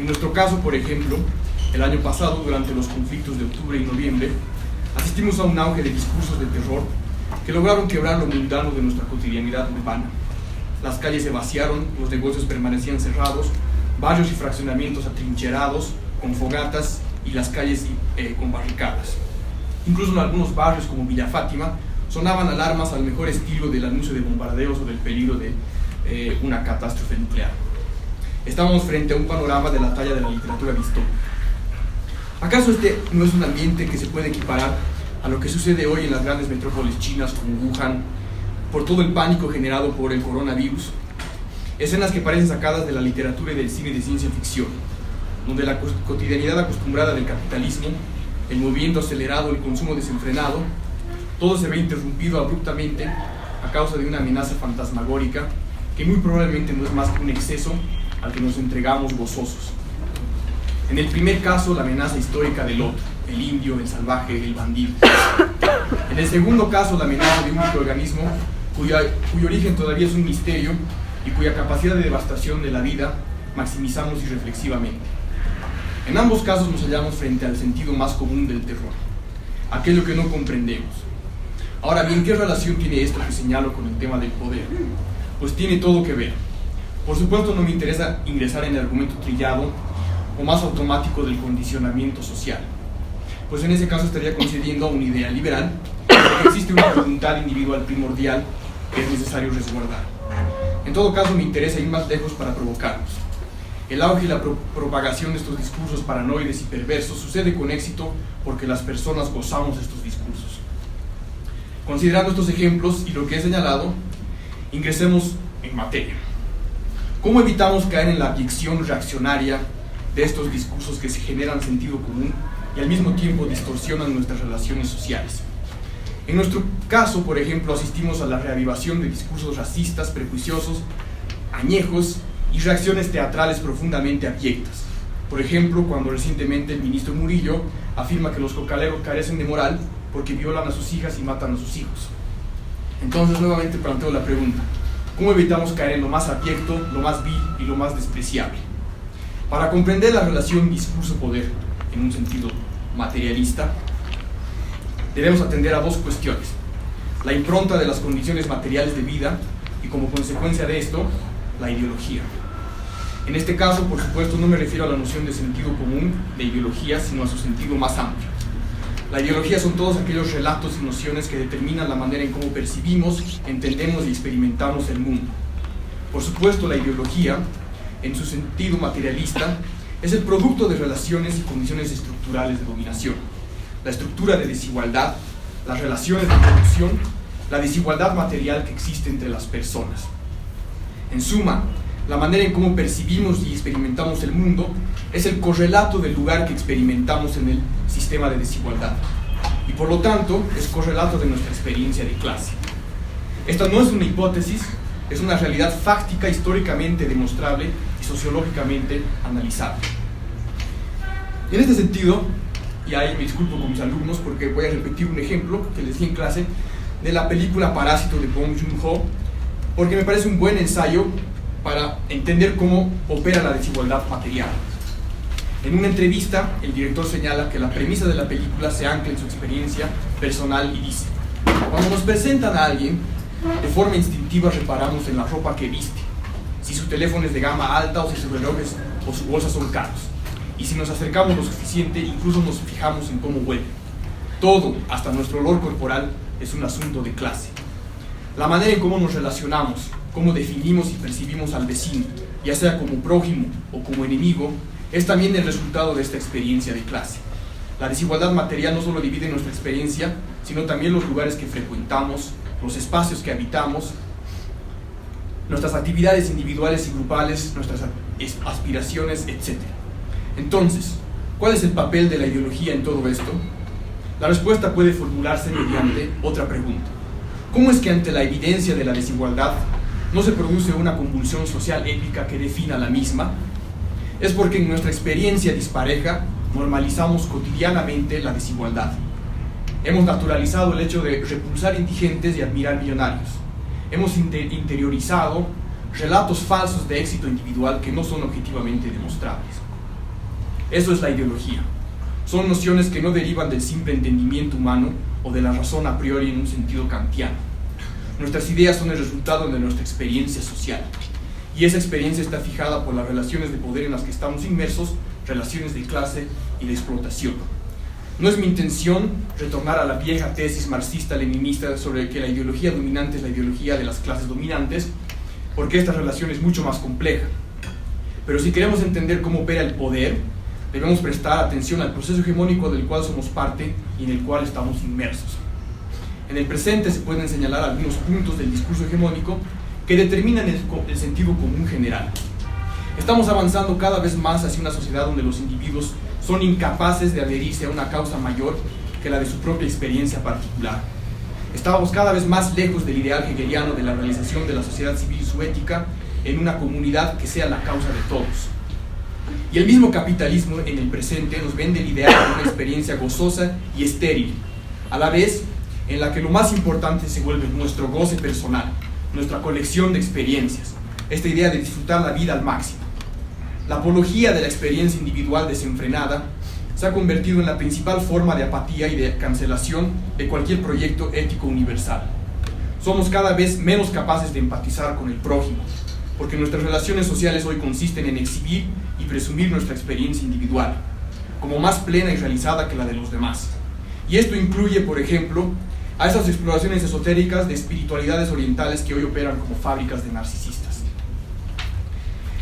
En nuestro caso, por ejemplo, el año pasado, durante los conflictos de octubre y noviembre, asistimos a un auge de discursos de terror que lograron quebrar lo mundano de nuestra cotidianidad urbana. Las calles se vaciaron, los negocios permanecían cerrados, barrios y fraccionamientos atrincherados, con fogatas y las calles con barricadas. Incluso en algunos barrios como Villa Fátima sonaban alarmas al mejor estilo del anuncio de bombardeos o del peligro de una catástrofe nuclear. Estábamos frente a un panorama de la talla de la literatura distópica. ¿Acaso este no es un ambiente que se puede equiparar a lo que sucede hoy en las grandes metrópolis chinas como Wuhan, por todo el pánico generado por el coronavirus? Escenas que parecen sacadas de la literatura y del cine de ciencia ficción, donde la cotidianidad acostumbrada del capitalismo, el movimiento acelerado, el consumo desenfrenado, todo se ve interrumpido abruptamente a causa de una amenaza fantasmagórica que muy probablemente no es más que un exceso al que nos entregamos gozosos. En el primer caso, la amenaza histórica del otro, el indio, el salvaje, el bandido. En el segundo caso, la amenaza de un microorganismo cuyo origen todavía es un misterio y cuya capacidad de devastación de la vida maximizamos irreflexivamente. En ambos casos nos hallamos frente al sentido más común del terror, aquello que no comprendemos. Ahora bien, ¿qué relación tiene esto que señalo con el tema del poder? Pues tiene todo que ver. Por supuesto, no me interesa ingresar en el argumento trillado o más automático del condicionamiento social, pues en ese caso estaría concediendo a una idea liberal que existe una voluntad individual primordial que es necesario resguardar. En todo caso, me interesa ir más lejos para provocarnos. El auge y la propagación de estos discursos paranoides y perversos sucede con éxito porque las personas gozamos estos discursos. Considerando estos ejemplos y lo que he señalado, ingresemos en materia. ¿Cómo evitamos caer en la abyección reaccionaria de estos discursos que se generan sentido común y al mismo tiempo distorsionan nuestras relaciones sociales? En nuestro caso, por ejemplo, asistimos a la reavivación de discursos racistas, prejuiciosos, añejos y reacciones teatrales profundamente abyectas. Por ejemplo, cuando recientemente el ministro Murillo afirma que los cocaleros carecen de moral porque violan a sus hijas y matan a sus hijos. Entonces, nuevamente planteo la pregunta: ¿cómo evitamos caer en lo más abyecto, lo más vil y lo más despreciable? Para comprender la relación discurso-poder en un sentido materialista, debemos atender a dos cuestiones: la impronta de las condiciones materiales de vida y, como consecuencia de esto, la ideología. En este caso, por supuesto, no me refiero a la noción de sentido común de ideología, sino a su sentido más amplio. La ideología son todos aquellos relatos y nociones que determinan la manera en cómo percibimos, entendemos y experimentamos el mundo. Por supuesto, la ideología, en su sentido materialista, es el producto de relaciones y condiciones estructurales de dominación. La estructura de desigualdad, las relaciones de producción, la desigualdad material que existe entre las personas. En suma, la manera en cómo percibimos y experimentamos el mundo es el correlato del lugar que experimentamos en el sistema de desigualdad y, por lo tanto, es correlato de nuestra experiencia de clase. Esta no es una hipótesis, es una realidad fáctica, históricamente demostrable y sociológicamente analizable. En este sentido, y ahí me disculpo con mis alumnos porque voy a repetir un ejemplo que les di en clase de la película Parásito de Bong Joon-ho, porque me parece un buen ensayo para entender cómo opera la desigualdad material. En una entrevista, el director señala que la premisa de la película se ancla en su experiencia personal y dice: cuando nos presentan a alguien, de forma instintiva reparamos en la ropa que viste, si su teléfono es de gama alta o si sus relojes o su bolsa son caros. Y si nos acercamos lo suficiente, incluso nos fijamos en cómo huele. Todo, hasta nuestro olor corporal, es un asunto de clase. La manera en cómo nos relacionamos, cómo definimos y percibimos al vecino, ya sea como prójimo o como enemigo, es también el resultado de esta experiencia de clase. La desigualdad material no solo divide nuestra experiencia, sino también los lugares que frecuentamos, los espacios que habitamos, nuestras actividades individuales y grupales, nuestras aspiraciones, etc. Entonces, ¿cuál es el papel de la ideología en todo esto? La respuesta puede formularse mediante otra pregunta: ¿cómo es que ante la evidencia de la desigualdad no se produce una convulsión social épica que defina la misma? Es porque en nuestra experiencia dispareja normalizamos cotidianamente la desigualdad. Hemos naturalizado el hecho de repulsar indigentes y admirar millonarios. Hemos interiorizado relatos falsos de éxito individual que no son objetivamente demostrables. Eso es la ideología. Son nociones que no derivan del simple entendimiento humano o de la razón a priori en un sentido kantiano. Nuestras ideas son el resultado de nuestra experiencia social, y esa experiencia está fijada por las relaciones de poder en las que estamos inmersos, relaciones de clase y de explotación. No es mi intención retornar a la vieja tesis marxista-leninista sobre que la ideología dominante es la ideología de las clases dominantes, porque esta relación es mucho más compleja. Pero si queremos entender cómo opera el poder, debemos prestar atención al proceso hegemónico del cual somos parte y en el cual estamos inmersos. En el presente se pueden señalar algunos puntos del discurso hegemónico que determinan el sentido común general. Estamos avanzando cada vez más hacia una sociedad donde los individuos son incapaces de adherirse a una causa mayor que la de su propia experiencia particular. Estamos cada vez más lejos del ideal hegeliano de la realización de la sociedad civil y su ética en una comunidad que sea la causa de todos. Y el mismo capitalismo en el presente nos vende el ideal de una experiencia gozosa y estéril, a la vez en la que lo más importante se vuelve nuestro goce personal, nuestra colección de experiencias, esta idea de disfrutar la vida al máximo. La apología de la experiencia individual desenfrenada se ha convertido en la principal forma de apatía y de cancelación de cualquier proyecto ético universal. Somos cada vez menos capaces de empatizar con el prójimo, porque nuestras relaciones sociales hoy consisten en exhibir y presumir nuestra experiencia individual, como más plena y realizada que la de los demás. Y esto incluye, por ejemplo, a esas exploraciones esotéricas de espiritualidades orientales que hoy operan como fábricas de narcisistas.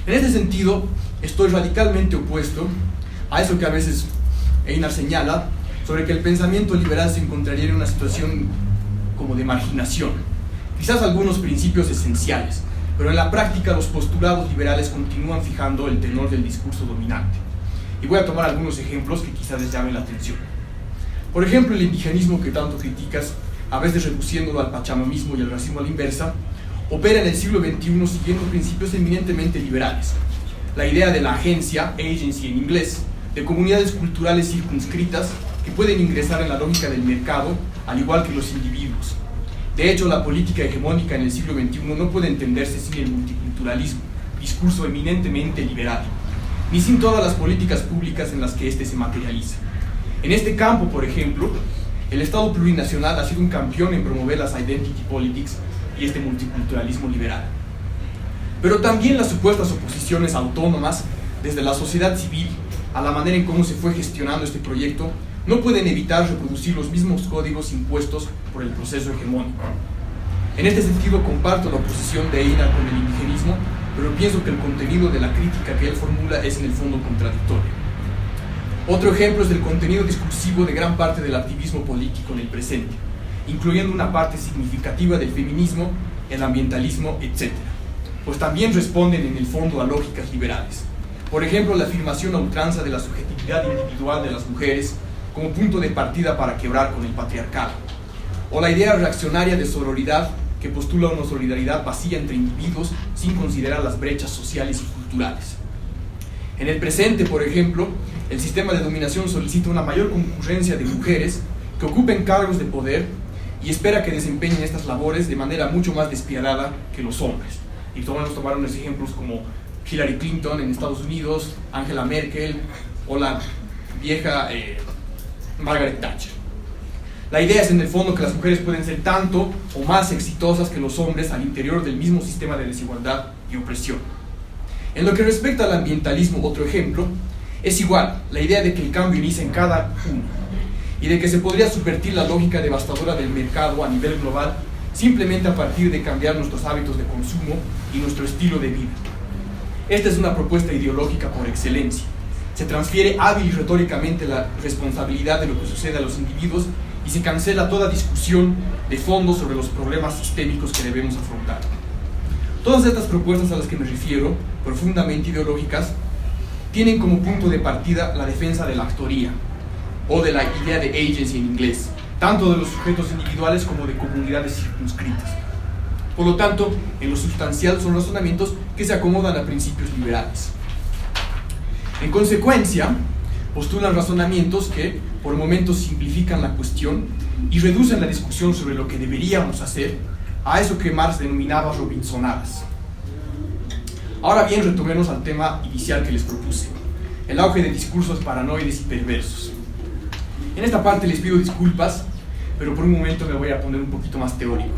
En este sentido, estoy radicalmente opuesto a eso que a veces Einar señala sobre que el pensamiento liberal se encontraría en una situación como de marginación. Quizás algunos principios esenciales, pero en la práctica los postulados liberales continúan fijando el tenor del discurso dominante. Y voy a tomar algunos ejemplos que quizás les llamen la atención. Por ejemplo, el indigenismo que tanto criticas, a veces reduciéndolo al pachamamismo y al racismo a la inversa, opera en el siglo XXI siguiendo principios eminentemente liberales. La idea de la agencia, agency en inglés, de comunidades culturales circunscritas que pueden ingresar en la lógica del mercado, al igual que los individuos. De hecho, la política hegemónica en el siglo XXI no puede entenderse sin el multiculturalismo, discurso eminentemente liberal, ni sin todas las políticas públicas en las que éste se materializa. En este campo, por ejemplo, el Estado plurinacional ha sido un campeón en promover las identity politics y este multiculturalismo liberal. Pero también las supuestas oposiciones autónomas, desde la sociedad civil a la manera en cómo se fue gestionando este proyecto, no pueden evitar reproducir los mismos códigos impuestos por el proceso hegemónico. En este sentido, comparto la oposición de Einar con el indigenismo, pero pienso que el contenido de la crítica que él formula es en el fondo contradictorio. Otro ejemplo es el contenido discursivo de gran parte del activismo político en el presente, incluyendo una parte significativa del feminismo, el ambientalismo, etc., pues también responden en el fondo a lógicas liberales. Por ejemplo, la afirmación a ultranza de la subjetividad individual de las mujeres como punto de partida para quebrar con el patriarcado, o la idea reaccionaria de sororidad que postula una solidaridad vacía entre individuos sin considerar las brechas sociales y culturales. En el presente, por ejemplo, el sistema de dominación solicita una mayor concurrencia de mujeres que ocupen cargos de poder y espera que desempeñen estas labores de manera mucho más despiadada que los hombres. Y podemos tomar unos ejemplos como Hillary Clinton en Estados Unidos, Angela Merkel o la vieja Margaret Thatcher. La idea es en el fondo que las mujeres pueden ser tanto o más exitosas que los hombres al interior del mismo sistema de desigualdad y opresión. En lo que respecta al ambientalismo, otro ejemplo, es igual, la idea de que el cambio inicia en cada uno y de que se podría subvertir la lógica devastadora del mercado a nivel global simplemente a partir de cambiar nuestros hábitos de consumo y nuestro estilo de vida. Esta es una propuesta ideológica por excelencia. Se transfiere hábil y retóricamente la responsabilidad de lo que sucede a los individuos y se cancela toda discusión de fondo sobre los problemas sistémicos que debemos afrontar. Todas estas propuestas a las que me refiero, profundamente ideológicas, tienen como punto de partida la defensa de la actoría, o de la idea de agency en inglés, tanto de los sujetos individuales como de comunidades circunscritas. Por lo tanto, en lo sustancial son razonamientos que se acomodan a principios liberales. En consecuencia, postulan razonamientos que, por momentos, simplifican la cuestión y reducen la discusión sobre lo que deberíamos hacer a eso que Marx denominaba robinsonadas. Ahora bien, retomemos al tema inicial que les propuse. el auge de discursos paranoides y perversos. En esta parte les pido disculpas, pero por un momento me voy a poner un poquito más teórico.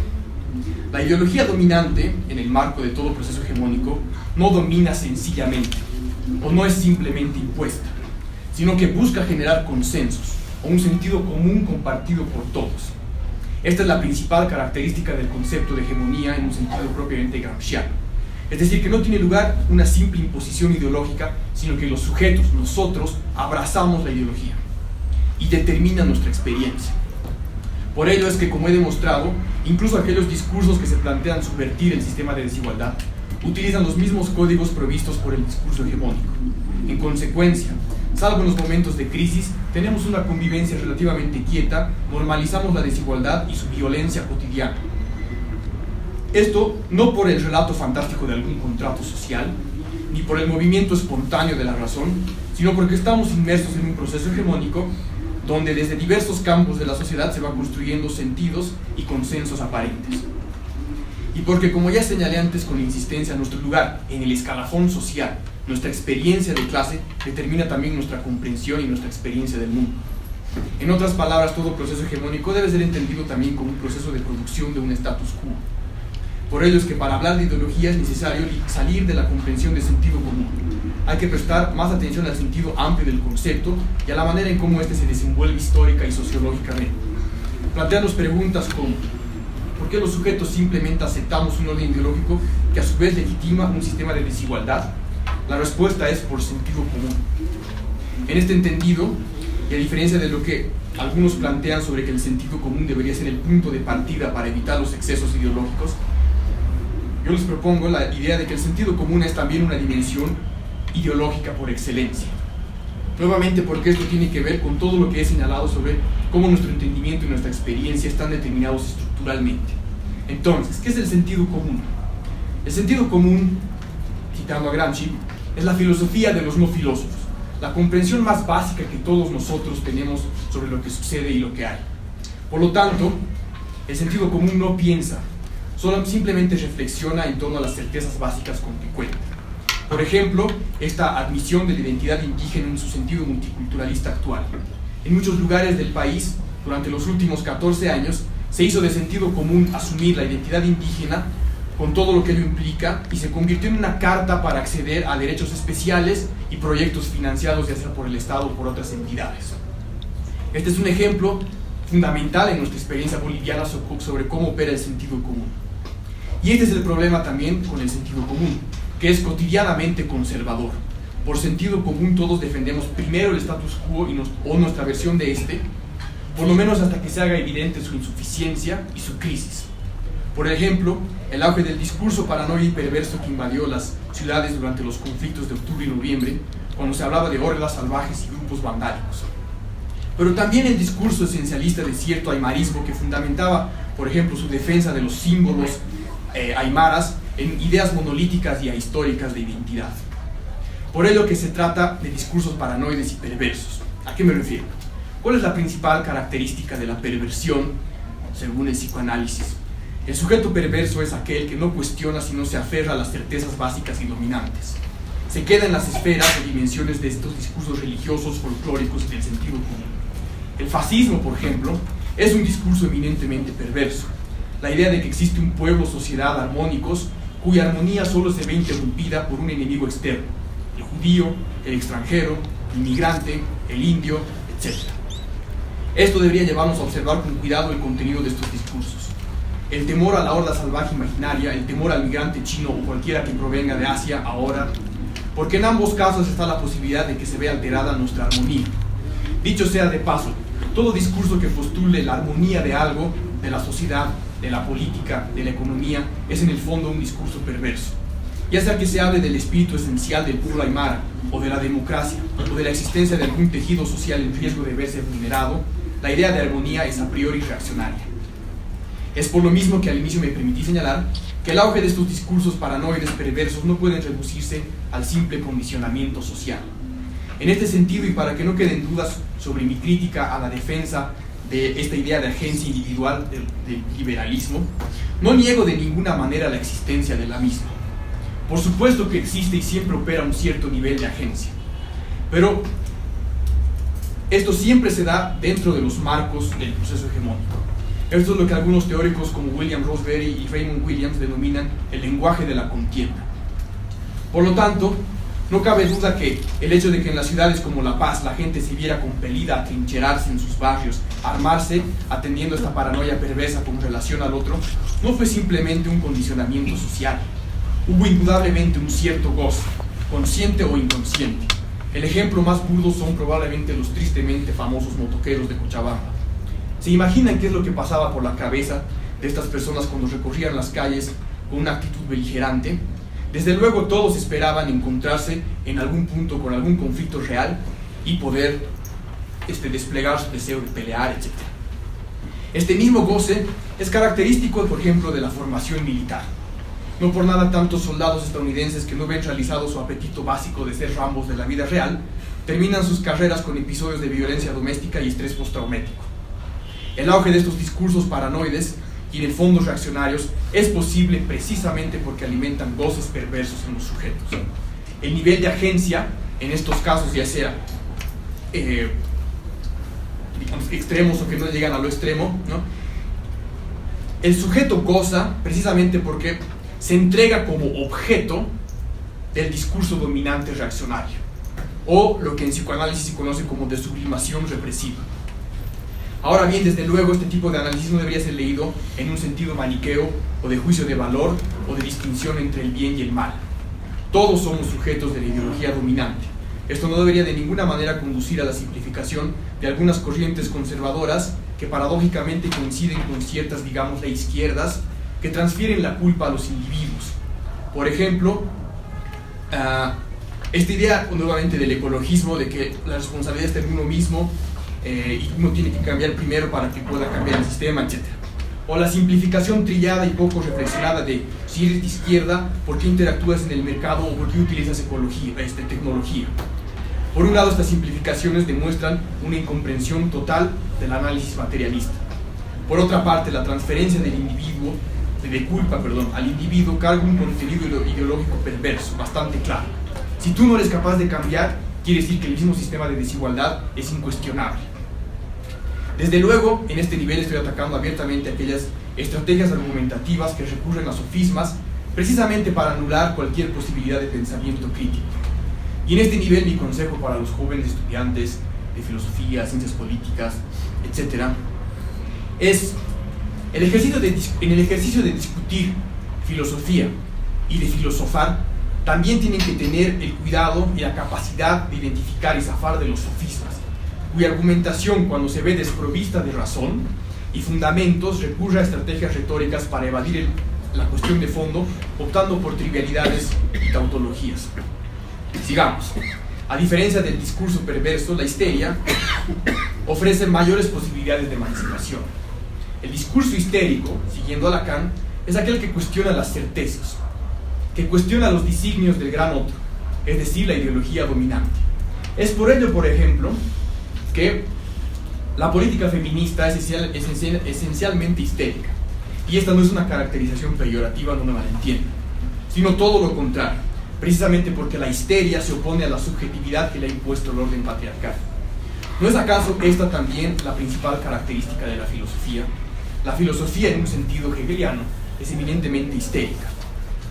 La ideología dominante, en el marco de todo proceso hegemónico, no domina sencillamente, o no es simplemente impuesta, sino que busca generar consensos, o un sentido común compartido por todos. Esta es la principal característica del concepto de hegemonía en un sentido propiamente gramsciano. Es decir, que no tiene lugar una simple imposición ideológica, sino que los sujetos, nosotros, abrazamos la ideología y determina nuestra experiencia. Por ello es que, como he demostrado, incluso aquellos discursos que se plantean subvertir el sistema de desigualdad utilizan los mismos códigos provistos por el discurso hegemónico. En consecuencia, salvo en los momentos de crisis, tenemos una convivencia relativamente quieta, normalizamos la desigualdad y su violencia cotidiana. Esto no por el relato fantástico de algún contrato social, ni por el movimiento espontáneo de la razón, sino porque estamos inmersos en un proceso hegemónico donde desde diversos campos de la sociedad se van construyendo sentidos y consensos aparentes. Y porque, como ya señalé antes con insistencia, nuestro lugar en el escalafón social, nuestra experiencia de clase, determina también nuestra comprensión y nuestra experiencia del mundo. En otras palabras, todo proceso hegemónico debe ser entendido también como un proceso de producción de un status quo. Por ello es que para hablar de ideología es necesario salir de la comprensión de sentido común. Hay que prestar más atención al sentido amplio del concepto y a la manera en cómo éste se desenvuelve histórica y sociológicamente. Plantearnos preguntas como: ¿por qué los sujetos simplemente aceptamos un orden ideológico que a su vez legitima un sistema de desigualdad? La respuesta es por sentido común. En este entendido, y a diferencia de lo que algunos plantean sobre que el sentido común debería ser el punto de partida para evitar los excesos ideológicos, yo les propongo la idea de que el sentido común es también una dimensión ideológica por excelencia. Nuevamente, porque esto tiene que ver con todo lo que he señalado sobre cómo nuestro entendimiento y nuestra experiencia están determinados estructuralmente. Entonces, ¿qué es el sentido común? El sentido común, citando a Gramsci, es la filosofía de los no filósofos, la comprensión más básica que todos nosotros tenemos sobre lo que sucede y lo que hay. Por lo tanto, el sentido común no piensa, simplemente reflexiona en torno a las certezas básicas con que cuenta. Por ejemplo, esta admisión de la identidad indígena en su sentido multiculturalista actual. En muchos lugares del país, durante los últimos 14 años, se hizo de sentido común asumir la identidad indígena con todo lo que ello implica y se convirtió en una carta para acceder a derechos especiales y proyectos financiados ya sea por el Estado o por otras entidades. Este es un ejemplo fundamental en nuestra experiencia boliviana sobre cómo opera el sentido común. Y este es el problema también con el sentido común, que es cotidianamente conservador. Por sentido común todos defendemos primero el status quo o nuestra versión de este, por lo menos hasta que se haga evidente su insuficiencia y su crisis. Por ejemplo, el auge del discurso paranoide y perverso que invadió las ciudades durante los conflictos de octubre y noviembre, cuando se hablaba de hordas salvajes y grupos vandálicos. Pero también el discurso esencialista de cierto aymarismo que fundamentaba, por ejemplo, su defensa de los símbolos aymaras en ideas monolíticas y ahistóricas de identidad. Por ello que se trata de discursos paranoides y perversos. ¿A qué me refiero? ¿Cuál es la principal característica de la perversión según el psicoanálisis? El sujeto perverso es aquel que no cuestiona sino se aferra a las certezas básicas y dominantes. Se queda en las esferas o dimensiones de estos discursos religiosos, folclóricos y del sentido común. El fascismo, por ejemplo, es un discurso eminentemente perverso. La idea de que existe un pueblo-sociedad armónicos cuya armonía solo se ve interrumpida por un enemigo externo, el judío, el extranjero, el inmigrante, el indio, etc. Esto debería llevarnos a observar con cuidado el contenido de estos discursos. El temor a la horda salvaje imaginaria, el temor al migrante chino o cualquiera que provenga de Asia ahora, porque en ambos casos está la posibilidad de que se vea alterada nuestra armonía. Dicho sea de paso, todo discurso que postule la armonía de algo, de la sociedad, de la política, de la economía, es en el fondo un discurso perverso. Ya sea que se hable del espíritu esencial del pueblo aymara, o de la democracia, o de la existencia de algún tejido social en riesgo de verse vulnerado, la idea de armonía es a priori reaccionaria. Es por lo mismo que al inicio me permití señalar que el auge de estos discursos paranoides perversos no pueden reducirse al simple condicionamiento social. En este sentido, y para que no queden dudas sobre mi crítica a la defensa de esta idea de agencia individual del liberalismo, no niego de ninguna manera la existencia de la misma. Por supuesto que existe y siempre opera un cierto nivel de agencia. Pero esto siempre se da dentro de los marcos del proceso hegemónico. Esto es lo que algunos teóricos como William Roseberry y Raymond Williams denominan el lenguaje de la contienda. Por lo tanto, no cabe duda que el hecho de que en las ciudades como La Paz la gente se viera compelida a trincherarse en sus barrios, a armarse, atendiendo esta paranoia perversa con relación al otro, no fue simplemente un condicionamiento social. Hubo indudablemente un cierto goce, consciente o inconsciente. El ejemplo más burdo son probablemente los tristemente famosos motoqueros de Cochabamba. ¿Se imaginan qué es lo que pasaba por la cabeza de estas personas cuando recorrían las calles con una actitud beligerante? Desde luego todos esperaban encontrarse en algún punto con algún conflicto real y poder desplegar su deseo de pelear, etc. Este mismo goce es característico, por ejemplo, de la formación militar. No por nada tantos soldados estadounidenses que no ven realizado su apetito básico de ser Rambos de la vida real, terminan sus carreras con episodios de violencia doméstica y estrés postraumático. El auge de estos discursos paranoides y de fondos reaccionarios es posible precisamente porque alimentan goces perversos en los sujetos. El nivel de agencia, en estos casos ya sea digamos, extremos o que no llegan a lo extremo, ¿no? El sujeto goza precisamente porque se entrega como objeto del discurso dominante reaccionario, o lo que en psicoanálisis se conoce como de sublimación represiva. Ahora bien, desde luego, este tipo de análisis no debería ser leído en un sentido maniqueo o de juicio de valor o de distinción entre el bien y el mal. Todos somos sujetos de la ideología dominante. Esto no debería de ninguna manera conducir a la simplificación de algunas corrientes conservadoras que paradójicamente coinciden con ciertas, digámosle, izquierdas que transfieren la culpa a los individuos. Por ejemplo, esta idea nuevamente del ecologismo, de que la responsabilidad está en uno mismo y uno tiene que cambiar primero para que pueda cambiar el sistema, etc. O la simplificación trillada y poco reflexionada de si eres de izquierda, ¿por qué interactúas en el mercado o por qué utilizas tecnología? Por un lado, estas simplificaciones demuestran una incomprensión total del análisis materialista. Por otra parte, la transferencia de culpa al individuo carga un contenido ideológico perverso, bastante claro. Si tú no eres capaz de cambiar, quiere decir que el mismo sistema de desigualdad es incuestionable. Desde luego, en este nivel estoy atacando abiertamente aquellas estrategias argumentativas que recurren a sofismas precisamente para anular cualquier posibilidad de pensamiento crítico. Y en este nivel mi consejo para los jóvenes estudiantes de filosofía, ciencias políticas, etc. es en el ejercicio de discutir filosofía y de filosofar, también tienen que tener el cuidado y la capacidad de identificar y zafar de los sofismas, cuya argumentación, cuando se ve desprovista de razón y fundamentos, recurre a estrategias retóricas para evadir la cuestión de fondo, optando por trivialidades y tautologías. Sigamos. A diferencia del discurso perverso, la histeria ofrece mayores posibilidades de emancipación. El discurso histérico, siguiendo a Lacan, es aquel que cuestiona las certezas, que cuestiona los designios del gran otro, es decir, la ideología dominante. Es por ello, por ejemplo, que la política feminista es esencialmente histérica. Y esta no es una caracterización peyorativa, no me malentiendan, sino todo lo contrario, precisamente porque la histeria se opone a la subjetividad que le ha impuesto el orden patriarcal. ¿No es acaso esta también la principal característica de la filosofía? La filosofía, en un sentido hegeliano, es eminentemente histérica.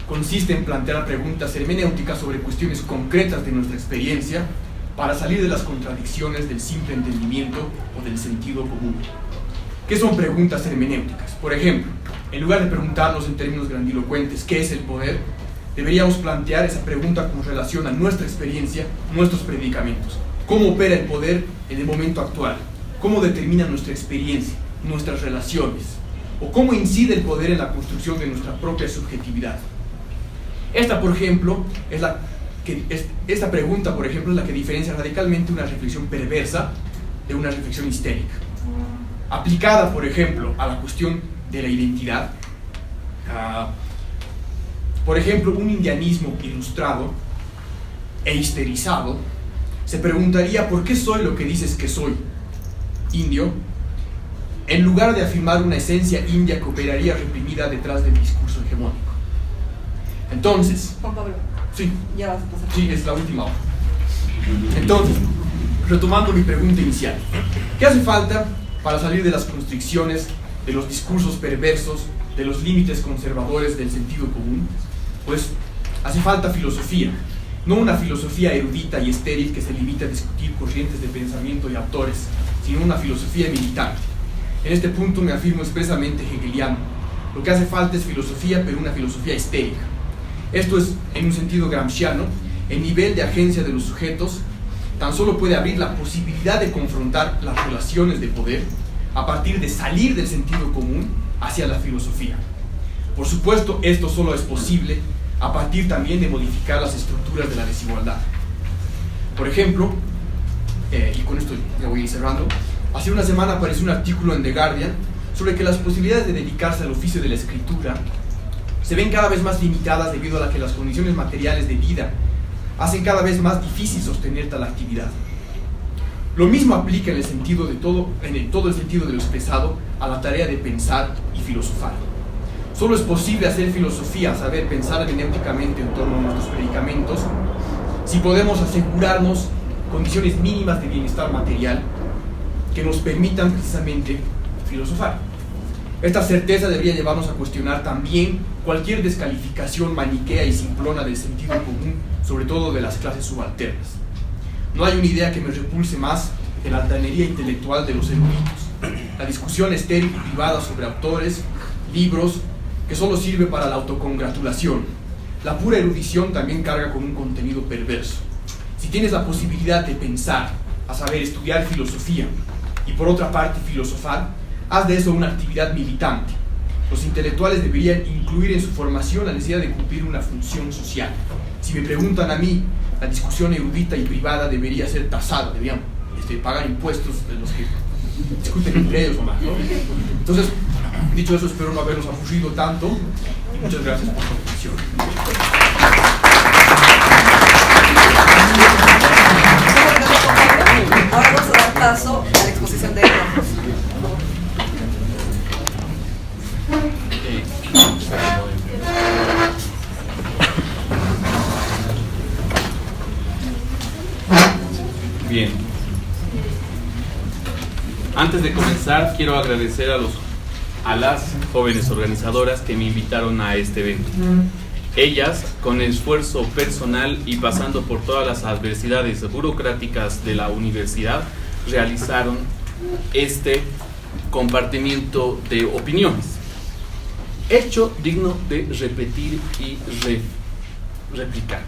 Consiste en plantear preguntas hermenéuticas sobre cuestiones concretas de nuestra experiencia para salir de las contradicciones del simple entendimiento o del sentido común. ¿Qué son preguntas hermenéuticas? Por ejemplo, en lugar de preguntarnos en términos grandilocuentes ¿qué es el poder?, deberíamos plantear esa pregunta con relación a nuestra experiencia, nuestros predicamentos. ¿Cómo opera el poder en el momento actual? ¿Cómo determina nuestra experiencia, nuestras relaciones? ¿O cómo incide el poder en la construcción de nuestra propia subjetividad? Esta pregunta, por ejemplo, es la que diferencia radicalmente una reflexión perversa de una reflexión histérica. Aplicada, por ejemplo, a la cuestión de la identidad, por ejemplo, un indianismo ilustrado e histerizado se preguntaría ¿por qué soy lo que dices que soy, indio?, en lugar de afirmar una esencia india que operaría reprimida detrás del discurso hegemónico. Entonces, Juan Pablo, sí, ya vas a pasar. Sí, es la última hora. Entonces, retomando mi pregunta inicial, ¿qué hace falta para salir de las constricciones, de los discursos perversos, de los límites conservadores del sentido común? Pues hace falta filosofía, no una filosofía erudita y estéril que se limita a discutir corrientes de pensamiento y autores, sino una filosofía militante. En este punto me afirmo expresamente hegeliano. Lo que hace falta es filosofía, pero una filosofía estérica. Esto es, en un sentido gramsciano, el nivel de agencia de los sujetos tan solo puede abrir la posibilidad de confrontar las relaciones de poder a partir de salir del sentido común hacia la filosofía. Por supuesto, esto solo es posible a partir también de modificar las estructuras de la desigualdad. Por ejemplo, y con esto ya voy a ir cerrando, hace una semana apareció un artículo en The Guardian sobre que las posibilidades de dedicarse al oficio de la escritura se ven cada vez más limitadas debido a que las condiciones materiales de vida hacen cada vez más difícil sostener tal actividad. Lo mismo aplica en todo el sentido de lo expresado a la tarea de pensar y filosofar. Solo es posible hacer filosofía, saber pensar hermenéuticamente en torno a nuestros predicamentos, si podemos asegurarnos condiciones mínimas de bienestar material que nos permitan precisamente filosofar. Esta certeza debería llevarnos a cuestionar también cualquier descalificación maniquea y simplona del sentido común, sobre todo de las clases subalternas. No hay una idea que me repulse más que la altanería intelectual de los eruditos, la discusión estéril y privada sobre autores, libros, que solo sirve para la autocongratulación. La pura erudición también carga con un contenido perverso. Si tienes la posibilidad de pensar, a saber, estudiar filosofía, y por otra parte filosofar, haz de eso una actividad militante. Los intelectuales deberían incluir en su formación la necesidad de cumplir una función social. Si me preguntan a mí, la discusión erudita y privada debería ser tasada, deberían pagar impuestos de los que discuten entre ellos o más, ¿no? Entonces, dicho eso, espero no haberlos aburrido tanto y muchas gracias por su atención. Ahora vamos a dar paso a la exposición de Edward. Bien. Antes de comenzar, quiero agradecer a las jóvenes organizadoras que me invitaron a este evento. Ellas, con esfuerzo personal y pasando por todas las adversidades burocráticas de la universidad, realizaron este compartimiento de opiniones. Hecho digno de repetir y replicar.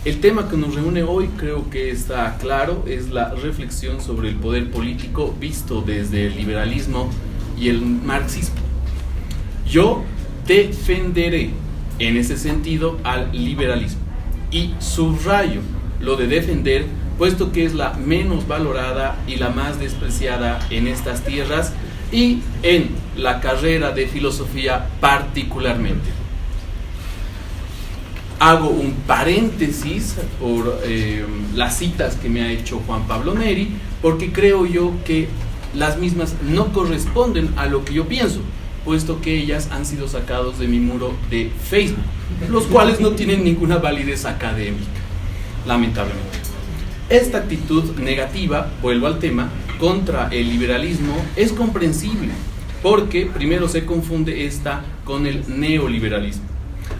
El tema que nos reúne hoy, creo que está claro, es la reflexión sobre el poder político visto desde el liberalismo y el marxismo. Yo defenderé en ese sentido al liberalismo y subrayo lo de defender, puesto que es la menos valorada y la más despreciada en estas tierras y en la carrera de filosofía particularmente. Hago un paréntesis por las citas que me ha hecho Juan Pablo Neri, porque creo yo que las mismas no corresponden a lo que yo pienso, puesto que ellas han sido sacados de mi muro de Facebook, los cuales no tienen ninguna validez académica, lamentablemente. Esta actitud negativa, vuelvo al tema, contra el liberalismo es comprensible, porque primero se confunde esta con el neoliberalismo,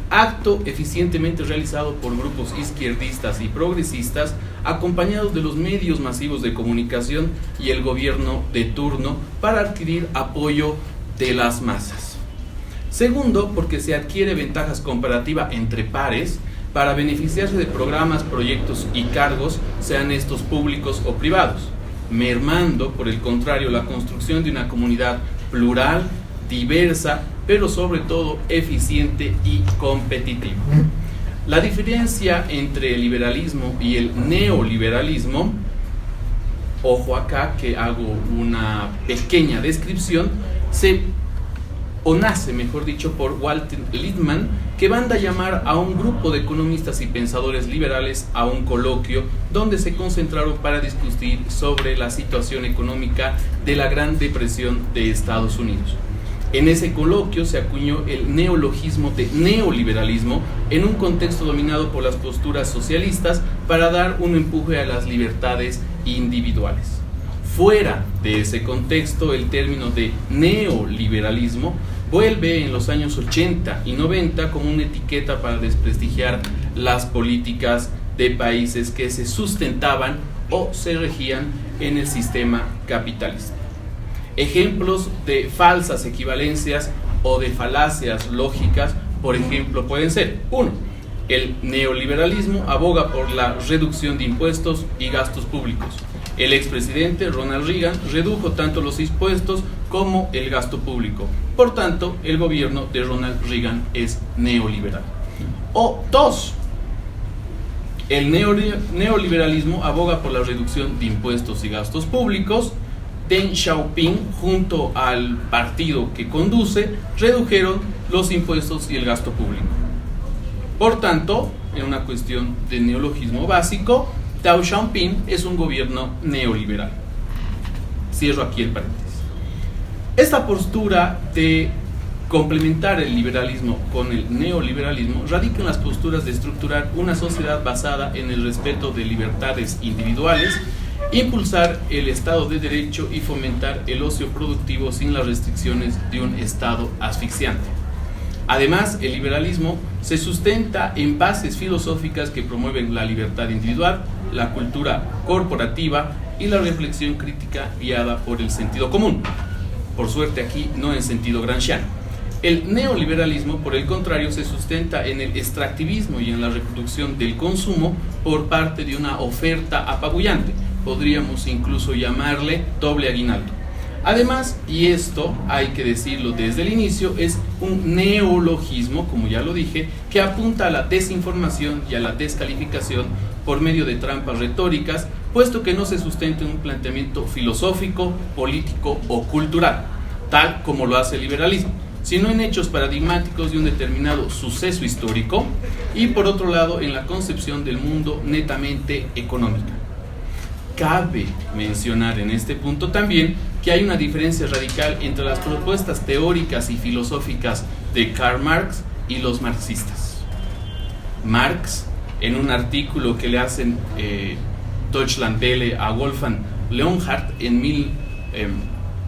acto eficientemente realizado por grupos izquierdistas y progresistas, acompañados de los medios masivos de comunicación y el gobierno de turno para adquirir apoyo de las masas. Segundo, porque se adquiere ventajas comparativas entre pares para beneficiarse de programas, proyectos y cargos, sean estos públicos o privados, mermando, por el contrario, la construcción de una comunidad plural, diversa, pero sobre todo eficiente y competitiva. La diferencia entre el liberalismo y el neoliberalismo, ojo acá que hago una pequeña descripción, nace, mejor dicho, por Walter Lippmann, que manda llamar a un grupo de economistas y pensadores liberales a un coloquio donde se concentraron para discutir sobre la situación económica de la Gran Depresión de Estados Unidos. En ese coloquio se acuñó el neologismo de neoliberalismo en un contexto dominado por las posturas socialistas para dar un empuje a las libertades individuales. Fuera de ese contexto, el término de neoliberalismo vuelve en los años 80 y 90 como una etiqueta para desprestigiar las políticas de países que se sustentaban o se regían en el sistema capitalista. Ejemplos de falsas equivalencias o de falacias lógicas, por ejemplo, pueden ser: 1. El neoliberalismo aboga por la reducción de impuestos y gastos públicos. El expresidente Ronald Reagan redujo tanto los impuestos como el gasto público. Por tanto, el gobierno de Ronald Reagan es neoliberal. O 2. El neoliberalismo aboga por la reducción de impuestos y gastos públicos. Deng Xiaoping, junto al partido que conduce, redujeron los impuestos y el gasto público. Por tanto, en una cuestión de neologismo básico, Deng Xiaoping es un gobierno neoliberal. Cierro aquí el paréntesis. Esta postura de complementar el liberalismo con el neoliberalismo radica en las posturas de estructurar una sociedad basada en el respeto de libertades individuales, impulsar el Estado de Derecho y fomentar el ocio productivo sin las restricciones de un Estado asfixiante. Además, el liberalismo se sustenta en bases filosóficas que promueven la libertad individual, la cultura corporativa y la reflexión crítica guiada por el sentido común. Por suerte aquí no en sentido gramsciano. El neoliberalismo, por el contrario, se sustenta en el extractivismo y en la reproducción del consumo por parte de una oferta apabullante. Podríamos incluso llamarle doble aguinaldo. Además, y esto hay que decirlo desde el inicio, es un neologismo, como ya lo dije, que apunta a la desinformación y a la descalificación por medio de trampas retóricas, puesto que no se sustenta en un planteamiento filosófico, político o cultural, tal como lo hace el liberalismo, sino en hechos paradigmáticos de un determinado suceso histórico y, por otro lado, en la concepción del mundo netamente económica. Cabe mencionar en este punto también que hay una diferencia radical entre las propuestas teóricas y filosóficas de Karl Marx y los marxistas. Marx, en un artículo que le hacen Deutschlandwelle a Wolfgang Leonhardt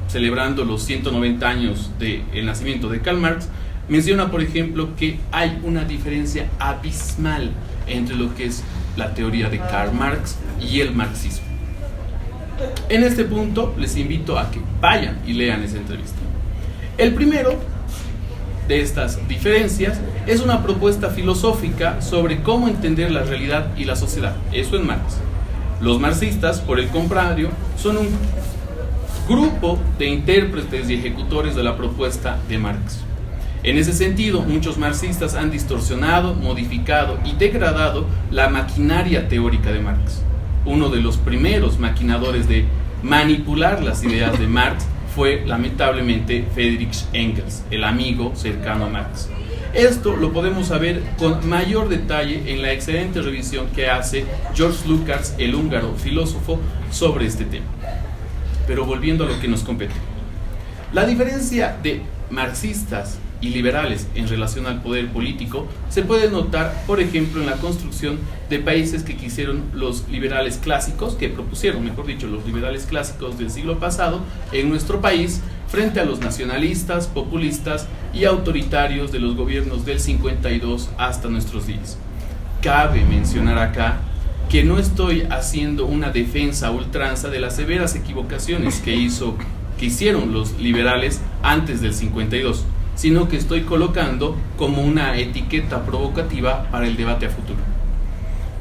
celebrando los 190 años del nacimiento de Karl Marx, menciona, por ejemplo, que hay una diferencia abismal entre lo que es la teoría de Karl Marx y el marxismo. En este punto les invito a que vayan y lean esa entrevista. El primero de estas diferencias es una propuesta filosófica sobre cómo entender la realidad y la sociedad. Eso es Marx. Los marxistas, por el contrario, son un grupo de intérpretes y ejecutores de la propuesta de Marx. En ese sentido, muchos marxistas han distorsionado, modificado y degradado la maquinaria teórica de Marx. Uno de los primeros maquinadores de manipular las ideas de Marx fue, lamentablemente, Friedrich Engels, el amigo cercano a Marx. Esto lo podemos saber con mayor detalle en la excelente revisión que hace George Lukács, el húngaro filósofo, sobre este tema. Pero volviendo a lo que nos compete. La diferencia de marxistas y liberales en relación al poder político se puede notar, por ejemplo, en la construcción de países que quisieron los liberales clásicos, que propusieron, mejor dicho, los liberales clásicos del siglo pasado en nuestro país, frente a los nacionalistas, populistas y autoritarios de los gobiernos del 52 hasta nuestros días. Cabe mencionar acá que no estoy haciendo una defensa a ultranza de las severas equivocaciones que hicieron los liberales antes del 52, sino que estoy colocando como una etiqueta provocativa para el debate a futuro.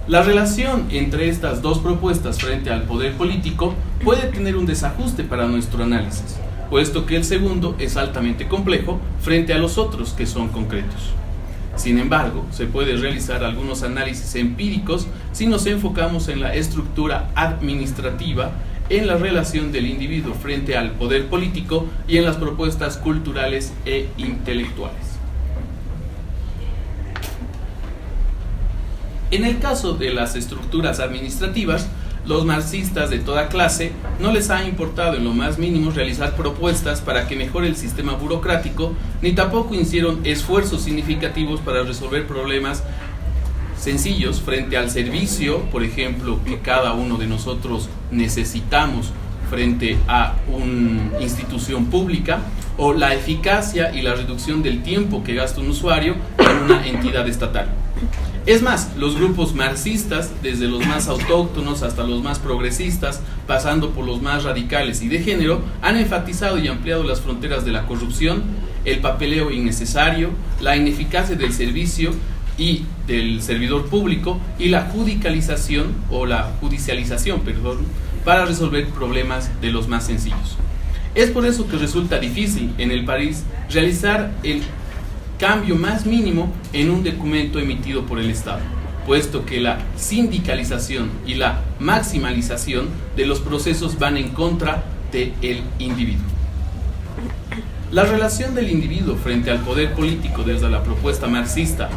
La relación entre estas dos propuestas frente al poder político puede tener un desajuste para nuestro análisis, puesto que el segundo es altamente complejo frente a los otros que son concretos. Sin embargo, se puede realizar algunos análisis empíricos si nos enfocamos en la estructura administrativa, en la relación del individuo frente al poder político y en las propuestas culturales e intelectuales. En el caso de las estructuras administrativas, los marxistas de toda clase no les ha importado en lo más mínimo realizar propuestas para que mejore el sistema burocrático, ni tampoco hicieron esfuerzos significativos para resolver problemas sencillos frente al servicio, por ejemplo, que cada uno de nosotros necesitamos frente a una institución pública, o la eficacia y la reducción del tiempo que gasta un usuario en una entidad estatal. Es más, los grupos marxistas, desde los más autóctonos hasta los más progresistas, pasando por los más radicales y de género, han enfatizado y ampliado las fronteras de la corrupción, el papeleo innecesario, la ineficacia del servicio y del servidor público y la judicialización, para resolver problemas de los más sencillos. Es por eso que resulta difícil en el país realizar el cambio más mínimo en un documento emitido por el Estado, puesto que la sindicalización y la maximalización de los procesos van en contra del individuo. La relación del individuo frente al poder político desde la propuesta marxista,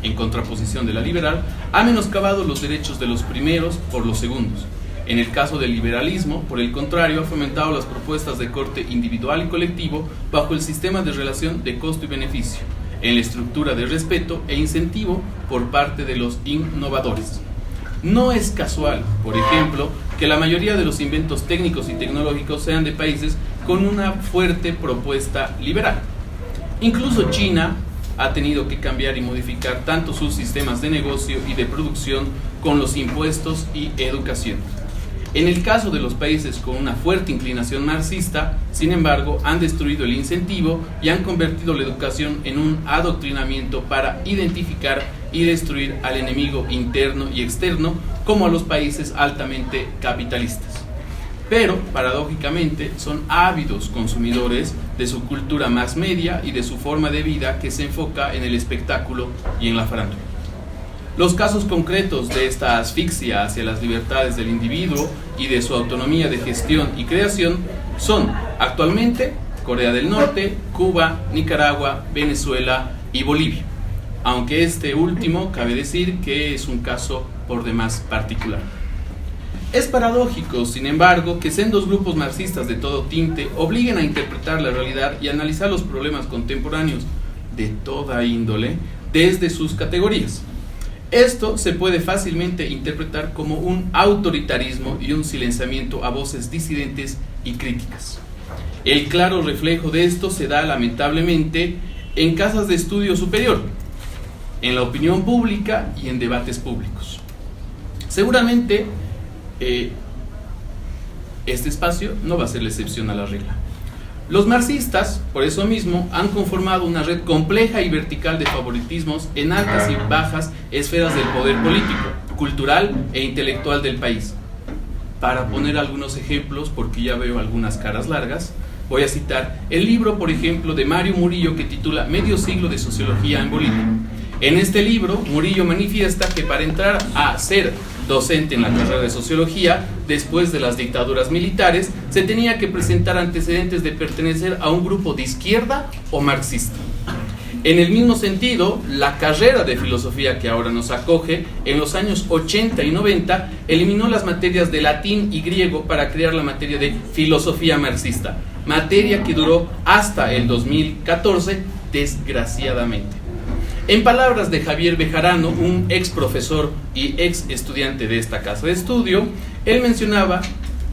en contraposición de la liberal, ha menoscabado los derechos de los primeros por los segundos. En el caso del liberalismo, por el contrario, ha fomentado las propuestas de corte individual y colectivo bajo el sistema de relación de costo y beneficio, en la estructura de respeto e incentivo por parte de los innovadores. No es casual, por ejemplo, que la mayoría de los inventos técnicos y tecnológicos sean de países con una fuerte propuesta liberal. Incluso China ha tenido que cambiar y modificar tanto sus sistemas de negocio y de producción con los impuestos y educación. En el caso de los países con una fuerte inclinación marxista, sin embargo, han destruido el incentivo y han convertido la educación en un adoctrinamiento para identificar y destruir al enemigo interno y externo, como a los países altamente capitalistas. Pero, paradójicamente, son ávidos consumidores de su cultura más media y de su forma de vida que se enfoca en el espectáculo y en la farándula. Los casos concretos de esta asfixia hacia las libertades del individuo y de su autonomía de gestión y creación son, actualmente, Corea del Norte, Cuba, Nicaragua, Venezuela y Bolivia, aunque este último cabe decir que es un caso por demás particular. Es paradójico, sin embargo, que sendos grupos marxistas de todo tinte obliguen a interpretar la realidad y analizar los problemas contemporáneos de toda índole desde sus categorías. Esto se puede fácilmente interpretar como un autoritarismo y un silenciamiento a voces disidentes y críticas. El claro reflejo de esto se da lamentablemente en casas de estudio superior, en la opinión pública y en debates públicos. Seguramente este espacio no va a ser la excepción a la regla. Los marxistas, por eso mismo, han conformado una red compleja y vertical de favoritismos en altas y bajas esferas del poder político, cultural e intelectual del país. Para poner algunos ejemplos, porque ya veo algunas caras largas, voy a citar el libro, por ejemplo, de Mario Murillo, que titula Medio siglo de sociología en Bolivia. En este libro, Murillo manifiesta que para entrar a ser docente en la carrera de sociología, después de las dictaduras militares, se tenía que presentar antecedentes de pertenecer a un grupo de izquierda o marxista. En el mismo sentido, la carrera de filosofía que ahora nos acoge, en los años 80 y 90, eliminó las materias de latín y griego para crear la materia de filosofía marxista, materia que duró hasta el 2014, desgraciadamente. En palabras de Javier Bejarano, un ex profesor y ex estudiante de esta casa de estudio, él mencionaba,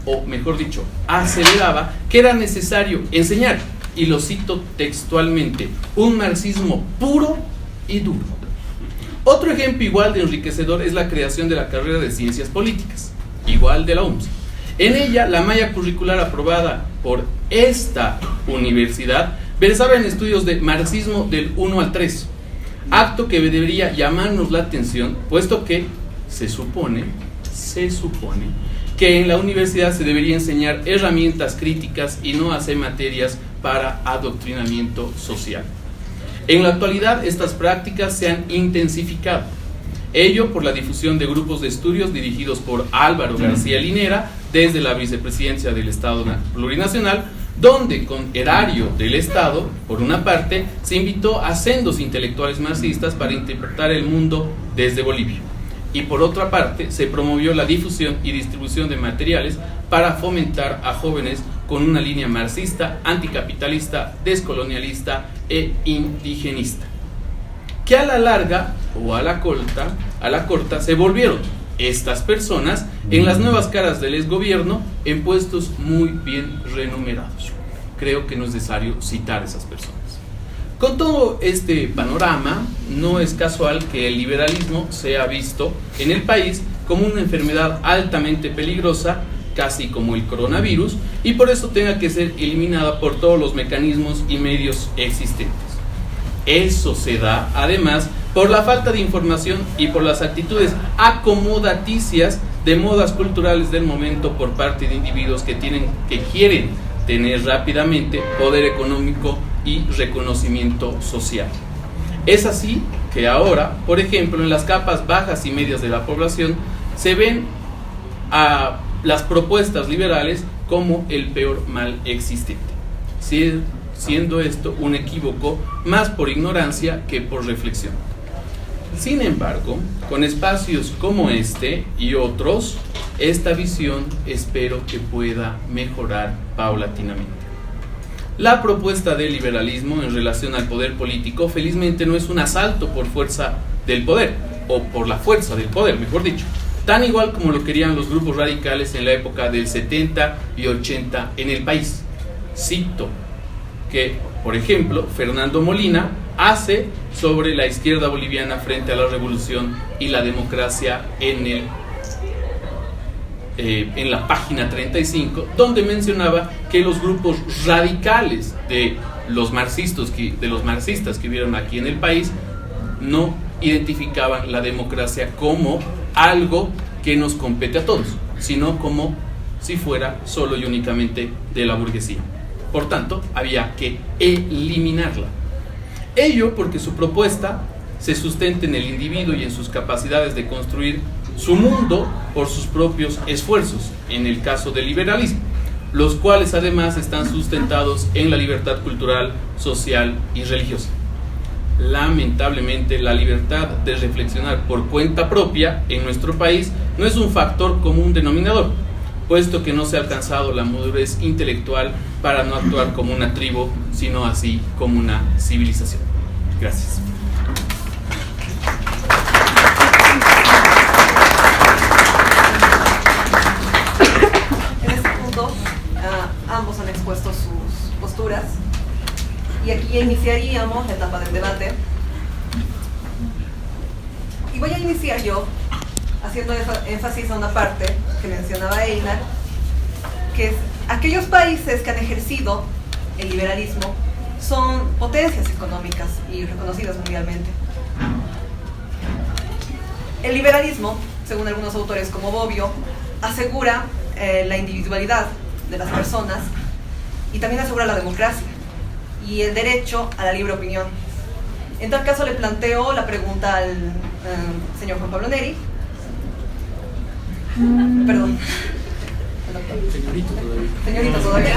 o mejor dicho, aseveraba que era necesario enseñar, y lo cito textualmente, un marxismo puro y duro. Otro ejemplo igual de enriquecedor es la creación de la carrera de Ciencias Políticas, igual de la UMS. En ella, la malla curricular aprobada por esta universidad versaba en estudios de marxismo del 1 al 3, acto que debería llamarnos la atención, puesto que se supone que en la universidad se debería enseñar herramientas críticas y no hacer materias para adoctrinamiento social. En la actualidad, estas prácticas se han intensificado, ello por la difusión de grupos de estudios dirigidos por Álvaro García Linera desde la Vicepresidencia del Estado Plurinacional, donde con erario del Estado, por una parte, se invitó a sendos intelectuales marxistas para interpretar el mundo desde Bolivia. y por otra parte se promovió la difusión y distribución de materiales para fomentar a jóvenes con una línea marxista, anticapitalista, descolonialista e indigenista, que a la larga o a la corta se volvieron estas personas en las nuevas caras del exgobierno en puestos muy bien remunerados. Creo que no es necesario citar a esas personas. Con todo este panorama, no es casual que el liberalismo sea visto en el país como una enfermedad altamente peligrosa, casi como el coronavirus, y por eso tenga que ser eliminada por todos los mecanismos y medios existentes. Eso se da, además, por la falta de información y por las actitudes acomodaticias de modas culturales del momento por parte de individuos que quieren tener rápidamente poder económico y reconocimiento social. Es así que ahora, por ejemplo, en las capas bajas y medias de la población se ven a las propuestas liberales como el peor mal existente, siendo esto un equívoco más por ignorancia que por reflexión. Sin embargo, con espacios como este y otros, esta visión espero que pueda mejorar paulatinamente. La propuesta del liberalismo en relación al poder político felizmente no es un asalto por fuerza del poder, o por la fuerza del poder, mejor dicho, tan igual como lo querían los grupos radicales en la época del 70 y 80 en el país. Cito que, por ejemplo, Fernando Molina hace sobre la izquierda boliviana frente a la revolución y la democracia en la página 35, donde mencionaba que los grupos radicales de los marxistas que vivieron aquí en el país no identificaban la democracia como algo que nos compete a todos, sino como si fuera solo y únicamente de la burguesía. Por tanto, había que eliminarla. Ello porque su propuesta se sustenta en el individuo y en sus capacidades de construir su mundo por sus propios esfuerzos, en el caso del liberalismo, los cuales además están sustentados en la libertad cultural, social y religiosa. Lamentablemente, la libertad de reflexionar por cuenta propia en nuestro país no es un factor común denominador, puesto que no se ha alcanzado la madurez intelectual para no actuar como una tribu, sino así como una civilización. Gracias. En este punto, ambos han expuesto sus posturas y aquí iniciaríamos la etapa del debate. Y voy a iniciar yo haciendo énfasis a una parte que mencionaba Einar, que es aquellos países que han ejercido el liberalismo son potencias económicas y reconocidas mundialmente. El liberalismo, según algunos autores como Bobbio, asegura la individualidad de las personas y también asegura la democracia y el derecho a la libre opinión. En tal caso le planteo la pregunta al señor Juan Pablo Neri. Perdón. Señorito todavía.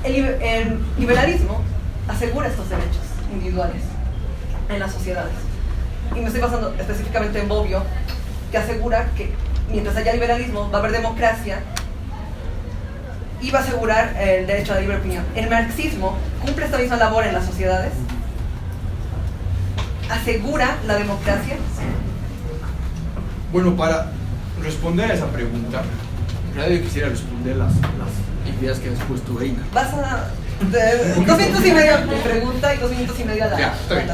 El liberalismo asegura estos derechos individuales en las sociedades. Y me estoy basando específicamente en Bobbio, que asegura que mientras haya liberalismo va a haber democracia y va a asegurar el derecho a la libre opinión. El marxismo cumple esta misma labor en las sociedades, asegura la democracia. Bueno, para responder a esa pregunta, en realidad yo quisiera responder las ideas que has puesto ahí. Vas a... 2 minutos y medio de pregunta y 2 minutos y medio a la... Ya, está bien.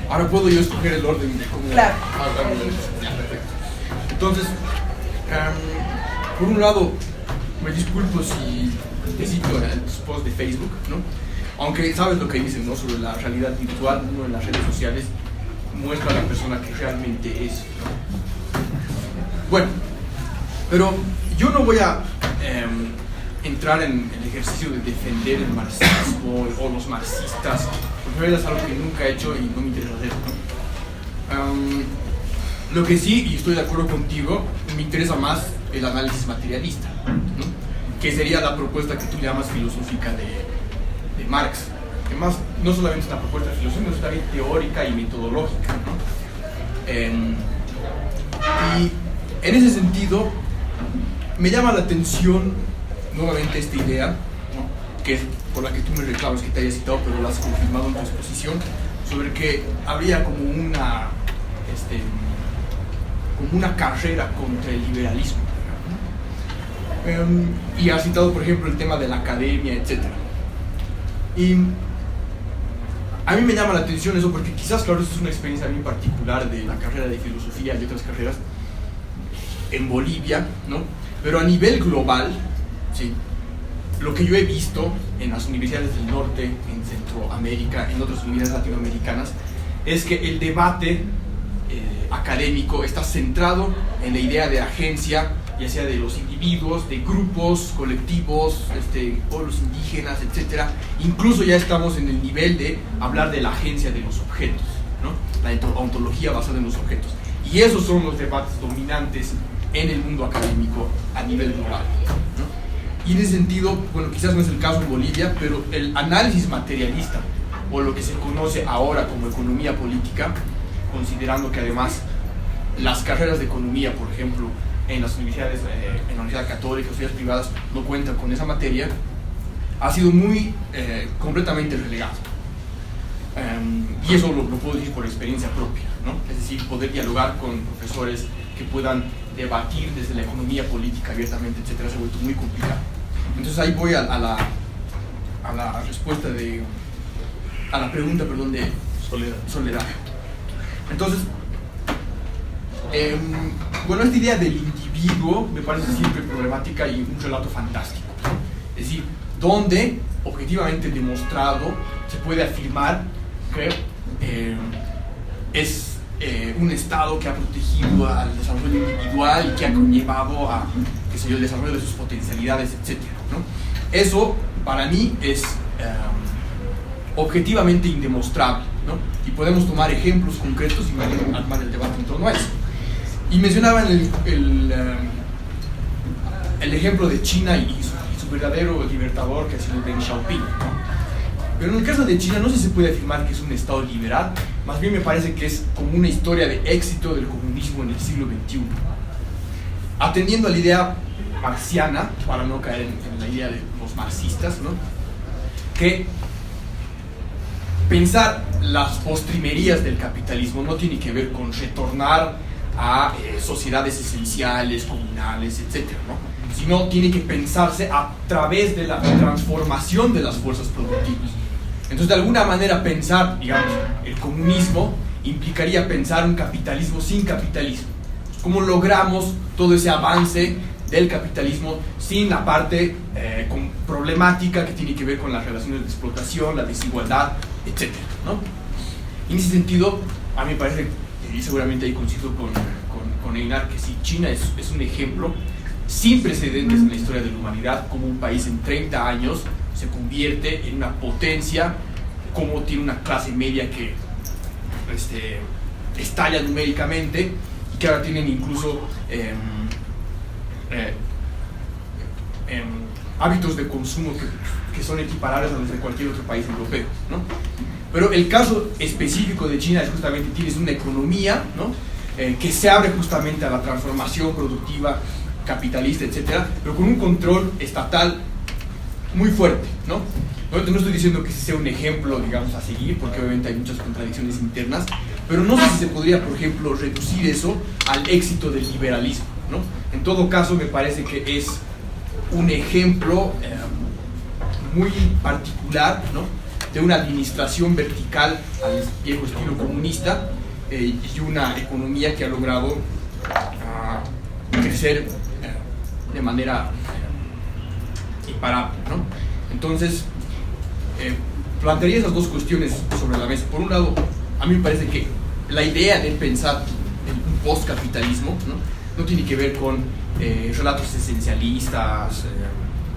Ahora puedo yo escoger el orden de cómo... Claro. Ya, perfecto. Entonces, por un lado, me disculpo si te cito en tus posts de Facebook, ¿no? Aunque sabes lo que dicen, ¿no? Sobre la realidad virtual, ¿no? En las redes sociales muestra a la persona que realmente es, ¿no? Bueno, pero yo no voy a entrar en el ejercicio de defender el marxismo o los marxistas, porque es algo que nunca he hecho y no me interesa hacer, ¿no? Lo que sí, y estoy de acuerdo contigo, me interesa más el análisis materialista, ¿no? Que sería la propuesta que tú llamas filosófica de Marx. que más no solamente es una propuesta de filosofía, sino también teórica y metodológica, ¿no? Y en ese sentido me llama la atención nuevamente esta idea, ¿no? Que es por la que tú me reclamas que te haya citado, pero lo has confirmado en tu exposición, sobre que habría como una carrera contra el liberalismo, ¿no? Y has citado, por ejemplo, el tema de la academia, etc. Y a mí me llama la atención eso porque quizás, claro, esto es una experiencia bien particular de la carrera de filosofía y otras carreras en Bolivia, ¿no? Pero a nivel global, ¿sí? Lo que yo he visto en las universidades del norte, en Centroamérica, en otras universidades latinoamericanas, es que el debate académico está centrado en la idea de agencia, ya sea de los individuos, de grupos, colectivos, pueblos indígenas, etc. Incluso ya estamos en el nivel de hablar de la agencia de los objetos, ¿no? La ontología basada en los objetos. Y esos son los debates dominantes en el mundo académico a nivel global, ¿no? Y en ese sentido, bueno, quizás no es el caso en Bolivia, pero el análisis materialista, o lo que se conoce ahora como economía política, considerando que además las carreras de economía, por ejemplo, en las universidades, en la Universidad Católica, universidades privadas, no cuentan con esa materia, ha sido muy completamente relegado. Y eso lo puedo decir por experiencia propia, ¿no? Es decir, poder dialogar con profesores que puedan debatir desde la economía política abiertamente, etcétera, se ha vuelto muy complicado. Entonces ahí voy a la respuesta a la pregunta, perdón, de Soledad. Entonces, bueno, esta idea del individuo me parece siempre problemática y un relato fantástico, ¿no? Es decir, donde objetivamente demostrado se puede afirmar que es un Estado que ha protegido al desarrollo individual y que ha conllevado a, qué sé yo, el desarrollo de sus potencialidades, etc., ¿no? Eso para mí es objetivamente indemostrable, ¿no? Y podemos tomar ejemplos concretos y armar el debate en torno a eso. Y mencionaban el ejemplo de China y su verdadero libertador, que ha sido Deng Xiaoping, ¿no? Pero en el caso de China no sé si se puede afirmar que es un Estado liberal, más bien me parece que es como una historia de éxito del comunismo en el siglo XXI. Atendiendo a la idea marxiana, para no caer en la idea de los marxistas, ¿no? Que pensar las postrimerías del capitalismo no tiene que ver con retornar a sociedades esenciales, comunales, etc., ¿no? Sino tiene que pensarse a través de la transformación de las fuerzas productivas. Entonces, de alguna manera, pensar, digamos, el comunismo implicaría pensar un capitalismo sin capitalismo. ¿Cómo logramos todo ese avance del capitalismo sin la parte problemática que tiene que ver con las relaciones de explotación, la desigualdad, etc., ¿no? En ese sentido, a mí me parece, y seguramente ahí coincido con Einar, que sí, China es un ejemplo sin precedentes en la historia de la humanidad, como un país en 30 años se convierte en una potencia, como tiene una clase media que estalla numéricamente y que ahora tienen incluso hábitos de consumo que son equiparables a los de cualquier otro país europeo, ¿no? Pero el caso específico de China es justamente tienes una economía, ¿no? Que se abre justamente a la transformación productiva, capitalista, etcétera, pero con un control estatal muy fuerte, ¿no? No estoy diciendo que sea un ejemplo, digamos, a seguir, porque obviamente hay muchas contradicciones internas, pero no sé si se podría, por ejemplo, reducir eso al éxito del liberalismo, ¿no? En todo caso, me parece que es un ejemplo muy particular, ¿no? De una administración vertical al viejo estilo comunista y una economía que ha logrado crecer de manera imparable, ¿no? Entonces, plantearía esas dos cuestiones sobre la mesa. Por un lado, a mí me parece que la idea de pensar en un postcapitalismo, no tiene que ver con relatos esencialistas,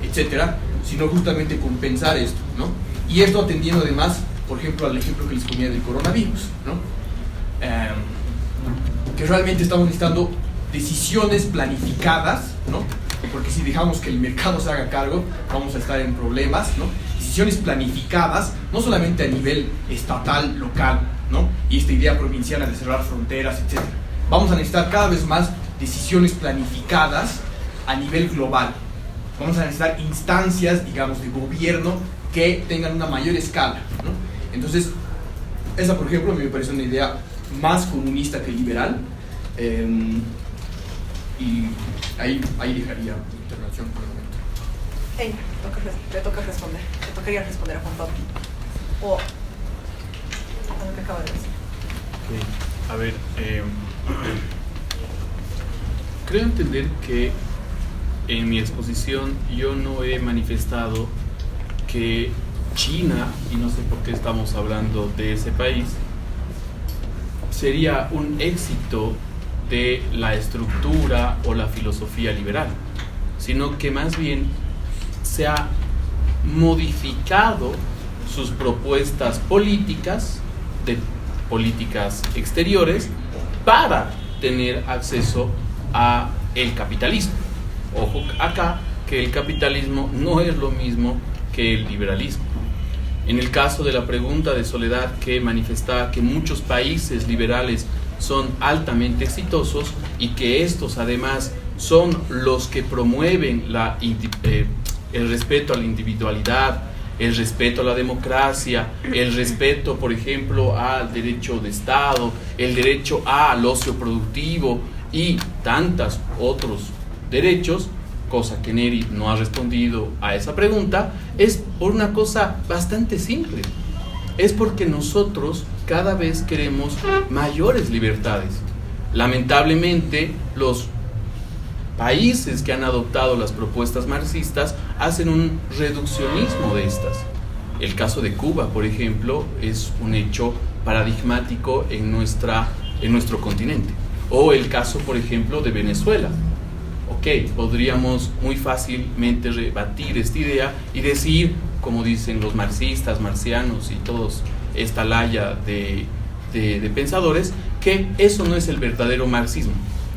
etcétera, sino justamente con pensar esto, ¿no? Y esto atendiendo además, por ejemplo, al ejemplo que les ponía del coronavirus, ¿no? Que realmente estamos necesitando decisiones planificadas, ¿no? Porque si dejamos que el mercado se haga cargo, vamos a estar en problemas, ¿no? decisiones planificadas, no solamente a nivel estatal, local, ¿no? Y esta idea provinciana de cerrar fronteras, etc. Vamos a necesitar cada vez más decisiones planificadas a nivel global. Vamos a necesitar instancias, digamos, de gobierno que tengan una mayor escala, ¿no? Entonces, esa, por ejemplo, a mí me parece una idea más comunista que liberal, y ahí dejaría mi intervención por el momento. Hey, le toca responder. Le tocaría responder a Juan Pablo. O a lo que acaba de decir. A ver, creo entender que en mi exposición yo no he manifestado que China, y no sé por qué estamos hablando de ese país, sería un éxito de la estructura o la filosofía liberal, sino que más bien se ha modificado sus propuestas políticas, de políticas exteriores, para tener acceso a el capitalismo. Ojo acá que el capitalismo no es lo mismo que el liberalismo. En el caso de la pregunta de Soledad, que manifestaba que muchos países liberales son altamente exitosos y que estos además son los que promueven el respeto a la individualidad, el respeto a la democracia, el respeto, por ejemplo, al derecho de Estado, el derecho al ocio productivo y tantos otros derechos, cosa que Neri no ha respondido a esa pregunta, es por una cosa bastante simple. Es porque nosotros cada vez queremos mayores libertades. Lamentablemente, los países que han adoptado las propuestas marxistas hacen un reduccionismo de estas. El caso de Cuba, por ejemplo, es un hecho paradigmático en nuestro continente. O el caso, por ejemplo, de Venezuela. Ok, podríamos muy fácilmente rebatir esta idea y decir, como dicen los marxistas, marxianos y todos esta laya de pensadores, que eso no es el verdadero marxismo,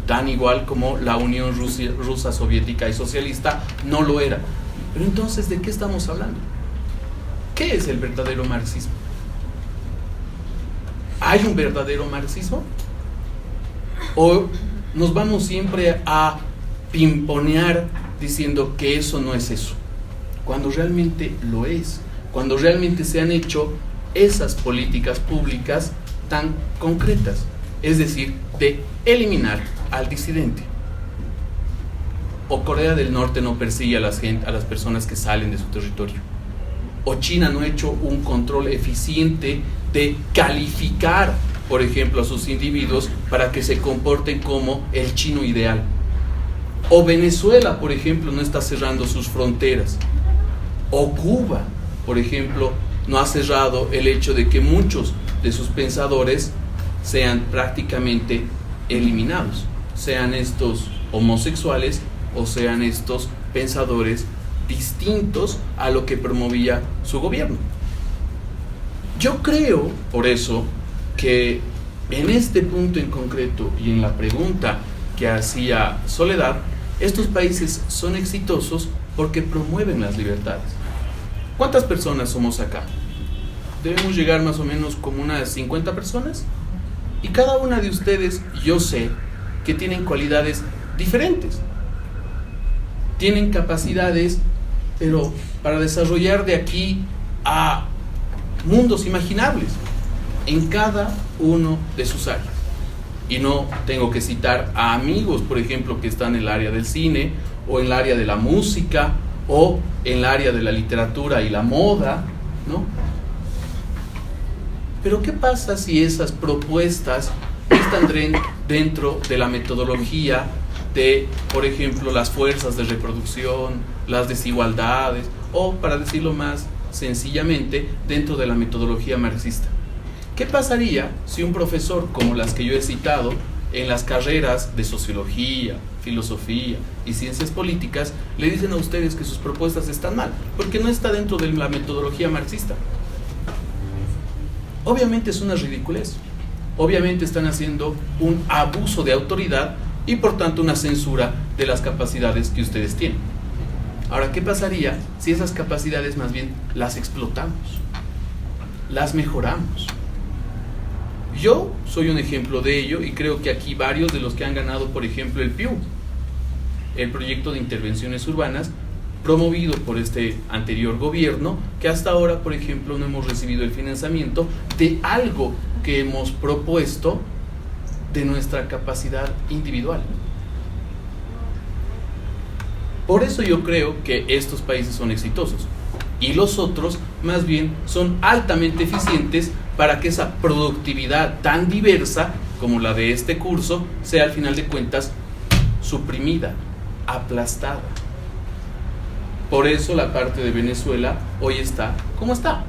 tan igual como la Unión Rusa soviética y socialista no lo era. Pero entonces, ¿de qué estamos hablando? ¿Qué es el verdadero marxismo? ¿Hay un verdadero marxismo? ¿O nos vamos siempre a pimponear diciendo que eso no es eso, cuando realmente lo es, cuando realmente se han hecho esas políticas públicas tan concretas, es decir, de eliminar al disidente? O Corea del Norte no persigue a las personas que salen de su territorio, o China no ha hecho un control eficiente de calificar, por ejemplo, a sus individuos para que se comporten como el chino ideal. O Venezuela, por ejemplo, no está cerrando sus fronteras. O Cuba, por ejemplo, no ha cerrado el hecho de que muchos de sus pensadores sean prácticamente eliminados, sean estos homosexuales o sean estos pensadores distintos a lo que promovía su gobierno. Yo creo, por eso, que en este punto en concreto y en la pregunta que hacía Soledad, estos países son exitosos porque promueven las libertades. ¿Cuántas personas somos acá? Debemos llegar más o menos como unas 50 personas, y cada una de ustedes, yo sé que tienen cualidades diferentes, tienen capacidades, pero para desarrollar de aquí a mundos imaginables en cada uno de sus áreas. Y no tengo que citar a amigos, por ejemplo, que están en el área del cine, o en el área de la música, o en el área de la literatura y la moda, ¿no? Pero ¿qué pasa si esas propuestas están dentro de la metodología de, por ejemplo, las fuerzas de reproducción, las desigualdades, o, para decirlo más sencillamente, dentro de la metodología marxista? ¿Qué pasaría si un profesor, como las que yo he citado, en las carreras de sociología, filosofía y ciencias políticas, le dicen a ustedes que sus propuestas están mal, porque no está dentro de la metodología marxista? Obviamente es una ridiculez. Obviamente están haciendo un abuso de autoridad y por tanto una censura de las capacidades que ustedes tienen. Ahora, ¿qué pasaría si esas capacidades más bien las explotamos, las mejoramos? Yo soy un ejemplo de ello y creo que aquí varios de los que han ganado, por ejemplo, el PIU, el proyecto de intervenciones urbanas, promovido por este anterior gobierno, que hasta ahora, por ejemplo, no hemos recibido el financiamiento de algo que hemos propuesto de nuestra capacidad individual. Por eso yo creo que estos países son exitosos y los otros más bien son altamente eficientes para que esa productividad tan diversa como la de este curso sea al final de cuentas suprimida, aplastada. Por eso la parte de Venezuela hoy está como está.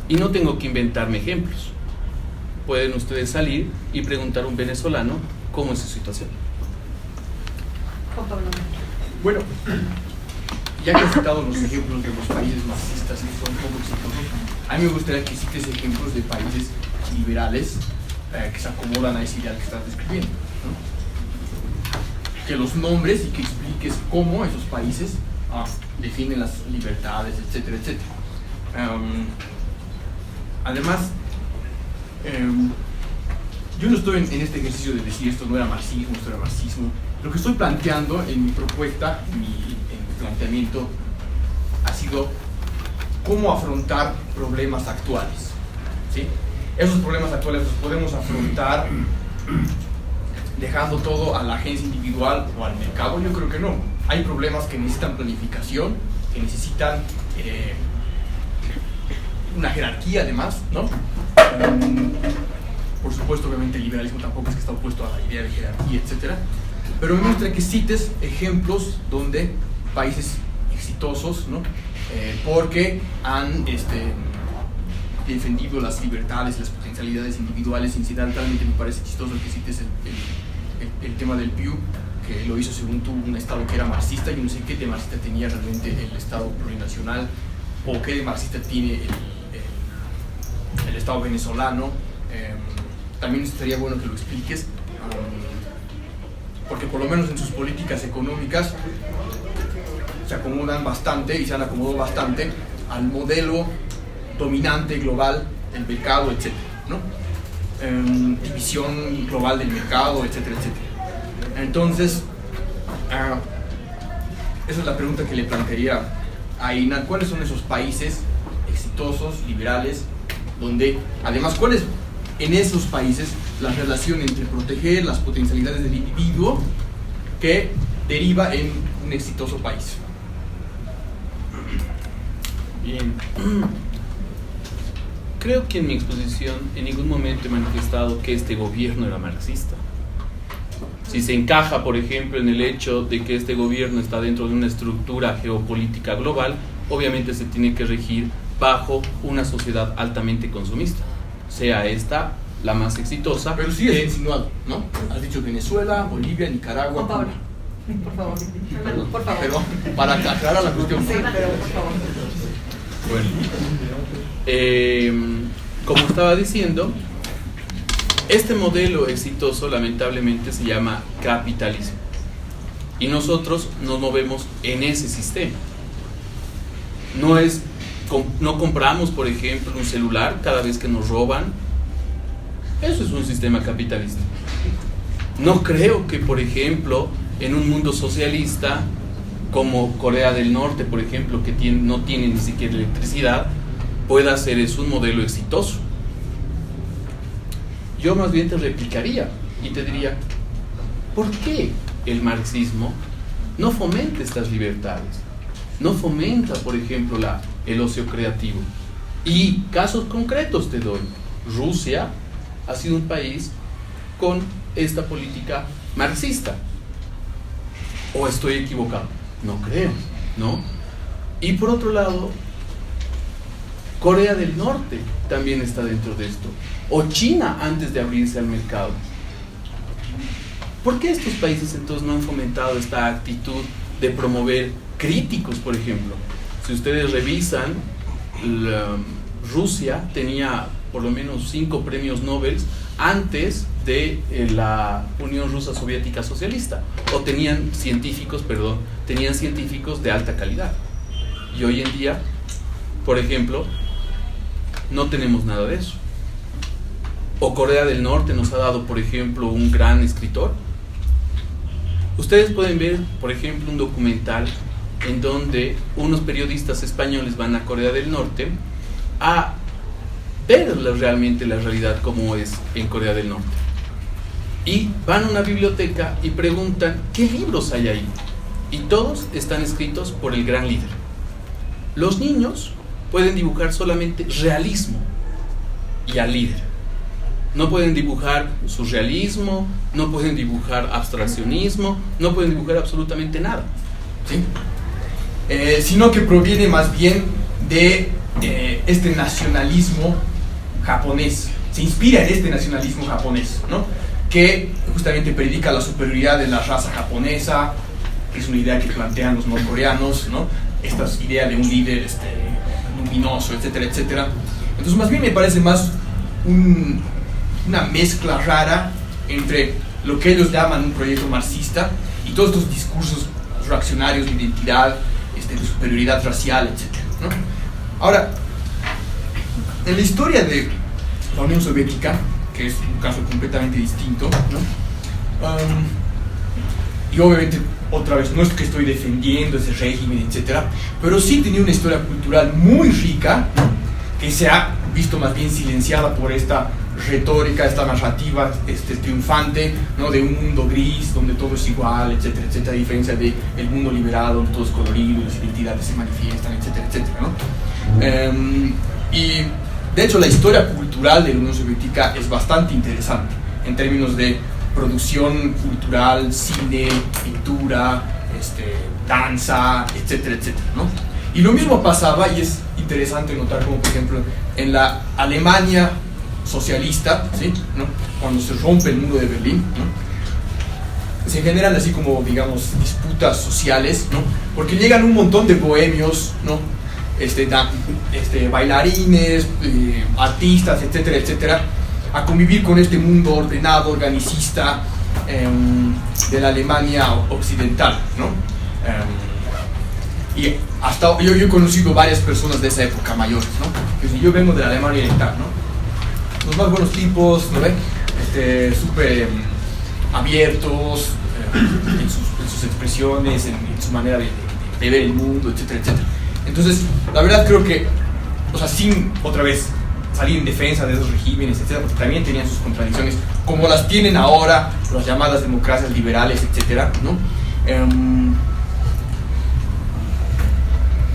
Y no tengo que inventarme ejemplos. Pueden ustedes salir y preguntar a un venezolano cómo es su situación. Juan Pablo. Bueno, ya que he citado los ejemplos de los países marxistas que son poco exitosos, a mí me gustaría que cites ejemplos de países liberales que se acomodan a ese ideal que estás describiendo, ¿no? Que los nombres y que expliques cómo esos países definen las libertades, etcétera, etcétera. Además, yo no estoy en este ejercicio de decir esto no era marxismo, esto era marxismo. Lo que estoy planteando en mi propuesta, en mi planteamiento, ha sido cómo afrontar problemas actuales, ¿sí? Esos problemas actuales los podemos afrontar dejando todo a la agencia individual o al mercado. Yo creo que no. Hay problemas que necesitan planificación, que necesitan una jerarquía además, ¿no? Por supuesto, obviamente el liberalismo tampoco es que está opuesto a la idea de jerarquía, etcétera. Pero me gustaría que cites ejemplos donde países exitosos, ¿no? Porque han defendido las libertades, las potencialidades individuales. Incidentalmente me parece chistoso que cites el tema del PIU, que lo hizo según tú un estado que era marxista. Yo no sé qué de marxista tenía realmente el estado plurinacional o qué de marxista tiene el estado venezolano. También estaría bueno que lo expliques, porque por lo menos en sus políticas económicas se acomodan bastante y se han acomodado bastante al modelo dominante global del mercado, etcétera, ¿no? División global del mercado, etcétera, etcétera. Entonces, esa es la pregunta que le plantearía a Ina. ¿Cuáles son esos países exitosos, liberales, donde, además, cuál es en esos países la relación entre proteger las potencialidades del individuo que deriva en un exitoso país? Bien. Creo que en mi exposición en ningún momento he manifestado que este gobierno era marxista. Si se encaja, por ejemplo, en el hecho de que este gobierno está dentro de una estructura geopolítica global, obviamente se tiene que regir bajo una sociedad altamente consumista, sea esta la más exitosa. Pero sí es insinuado, ¿no? Has dicho Venezuela, Bolivia, Nicaragua. Juan Pablo, por favor. Por favor. Perdón, para aclarar la cuestión. Sí, pero por favor. Bueno, como estaba diciendo, este modelo exitoso lamentablemente se llama capitalismo y nosotros nos movemos en ese sistema. No compramos, por ejemplo, un celular cada vez que nos roban. Eso es un sistema capitalista. No creo que, por ejemplo, en un mundo socialista como Corea del Norte, por ejemplo, que no tiene ni siquiera electricidad, pueda ser eso un modelo exitoso. Yo más bien te replicaría y te diría, ¿por qué el marxismo no fomenta estas libertades? No fomenta, por ejemplo, el ocio creativo. Y casos concretos te doy. Rusia ha sido un país con esta política marxista. ¿O estoy equivocado? No creo, ¿no? Y por otro lado, Corea del Norte también está dentro de esto. O China antes de abrirse al mercado. ¿Por qué estos países entonces no han fomentado esta actitud de promover críticos, por ejemplo? Si ustedes revisan, Rusia tenía por lo menos 5 premios Nobel antes de la Unión Rusa Soviética Socialista, o tenían científicos de alta calidad. Y hoy en día, por ejemplo, no tenemos nada de eso. O Corea del Norte nos ha dado, por ejemplo, un gran escritor. Ustedes pueden ver, por ejemplo, un documental en donde unos periodistas españoles van a Corea del Norte a ver realmente la realidad como es en Corea del Norte. Y van a una biblioteca y preguntan qué libros hay ahí. Y todos están escritos por el gran líder. Los niños pueden dibujar solamente realismo y al líder. No pueden dibujar surrealismo, no pueden dibujar abstraccionismo, no pueden dibujar absolutamente nada, ¿sí? Sino que proviene más bien de este nacionalismo japonés. Se inspira en este nacionalismo japonés, ¿no? Que justamente predica la superioridad de la raza japonesa, que es una idea que plantean los norcoreanos, ¿no? Esta idea de un líder luminoso, etcétera, etcétera. Entonces, más bien me parece más una mezcla rara entre lo que ellos llaman un proyecto marxista y todos estos discursos reaccionarios de identidad, de superioridad racial, etcétera, ¿no? Ahora, en la historia de la Unión Soviética, que es un caso completamente distinto, ¿no? Y obviamente, otra vez, no es que estoy defendiendo ese régimen, etcétera, pero sí tenía una historia cultural muy rica, ¿no? Que se ha visto más bien silenciada por esta retórica, esta narrativa triunfante, ¿no? De un mundo gris donde todo es igual, etcétera, etcétera, a diferencia del mundo liberado donde todo es colorido, las identidades se manifiestan, etcétera, etcétera, ¿no? Y de hecho la historia cultural de la Unión Soviética es bastante interesante en términos de producción cultural, cine, pintura, danza, etcétera, etcétera, ¿no? Y lo mismo pasaba, y es interesante notar como, por ejemplo, en la Alemania socialista, ¿sí? ¿no? Cuando se rompe el muro de Berlín, ¿no? Se generan así como, digamos, disputas sociales, ¿no? Porque llegan un montón de bohemios, ¿no? Bailarines, artistas, etcétera, etcétera, a convivir con este mundo ordenado, organicista de la Alemania occidental, ¿no? Y hasta yo he conocido varias personas de esa época mayores, ¿no? Pues yo vengo de la Alemania Oriental, ¿no? Los más buenos tipos, ¿no ven? Súper abiertos en sus expresiones, en su manera de ver el mundo, etcétera, etcétera. Entonces, la verdad creo que, o sea, sin otra vez salir en defensa de esos regímenes, etcétera, porque también tenían sus contradicciones, como las tienen ahora las llamadas democracias liberales, etcétera, ¿no?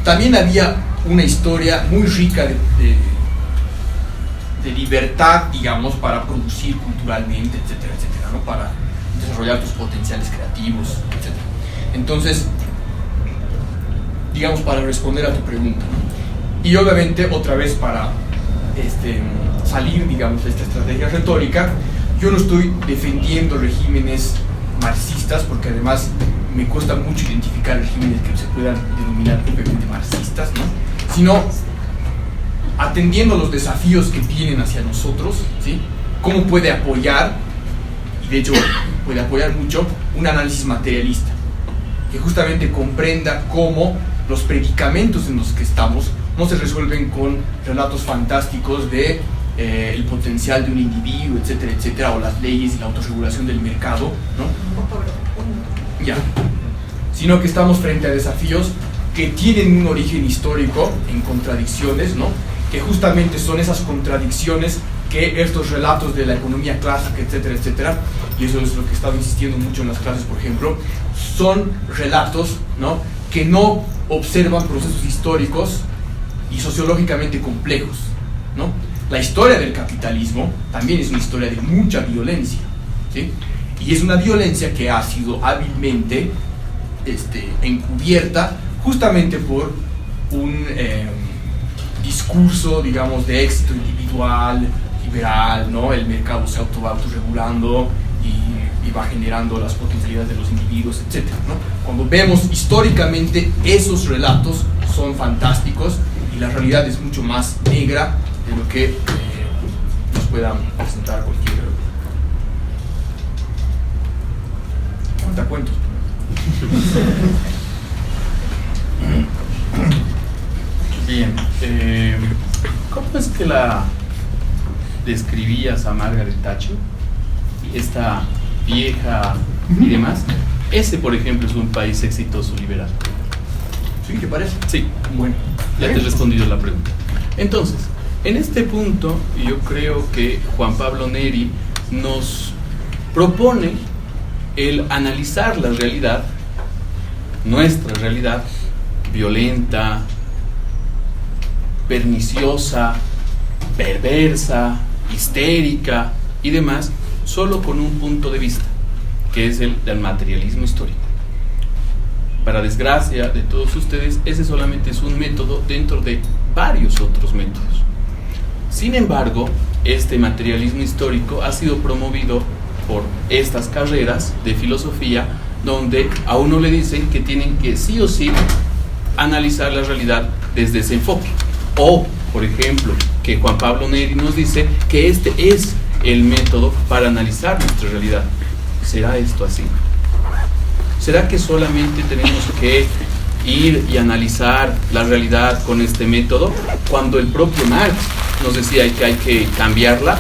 También había una historia muy rica de libertad, digamos, para producir culturalmente, etcétera, etcétera, ¿no? Para desarrollar tus potenciales creativos, etcétera. Entonces, digamos, para responder a tu pregunta, ¿no? Y obviamente, otra vez, para salir, digamos, de esta estrategia retórica, yo no estoy defendiendo regímenes marxistas, porque además me cuesta mucho identificar regímenes que se puedan denominar propiamente marxistas, ¿no? Sino atendiendo los desafíos que vienen hacia nosotros, ¿sí? Cómo puede apoyar, y de hecho puede apoyar mucho, un análisis materialista, que justamente comprenda cómo los predicamentos en los que estamos no se resuelven con relatos fantásticos de el potencial de un individuo, etcétera, etcétera, o las leyes y la autorregulación del mercado, ¿no? Ya. Sino que estamos frente a desafíos que tienen un origen histórico en contradicciones, ¿no? Que justamente son esas contradicciones que estos relatos de la economía clásica, etcétera, etcétera, y eso es lo que he estado insistiendo mucho en las clases, por ejemplo, son relatos, ¿no? Que no observan procesos históricos y sociológicamente complejos, ¿no? La historia del capitalismo también es una historia de mucha violencia, ¿sí? Y es una violencia que ha sido hábilmente encubierta justamente por un discurso, digamos, de éxito individual, liberal, ¿no? El mercado se va autorregulando y va generando las potencialidades de los individuos, etc., ¿no? Cuando vemos históricamente, esos relatos son fantásticos y la realidad es mucho más negra de lo que puedan presentar cualquier cuentacuentos. Bien, ¿cómo es que la describías a Margaret Thatcher? Esta vieja y demás. Ese, por ejemplo, es un país exitoso liberal. ¿Sí? ¿Te parece? Sí. Bueno. Ya te he respondido la pregunta. Entonces, en este punto, yo creo que Juan Pablo Neri nos propone el analizar la realidad, nuestra realidad, violenta, perniciosa, perversa, histérica y demás, solo con un punto de vista, que es el del materialismo histórico. Para desgracia de todos ustedes, ese solamente es un método dentro de varios otros métodos. Sin embargo, este materialismo histórico ha sido promovido por estas carreras de filosofía, donde a uno le dicen que tienen que sí o sí analizar la realidad desde ese enfoque. O, por ejemplo, que Juan Pablo Neri nos dice que este es el método para analizar nuestra realidad. ¿Será esto así? ¿Será que solamente tenemos que ir y analizar la realidad con este método, cuando el propio Marx nos decía que hay que cambiarla,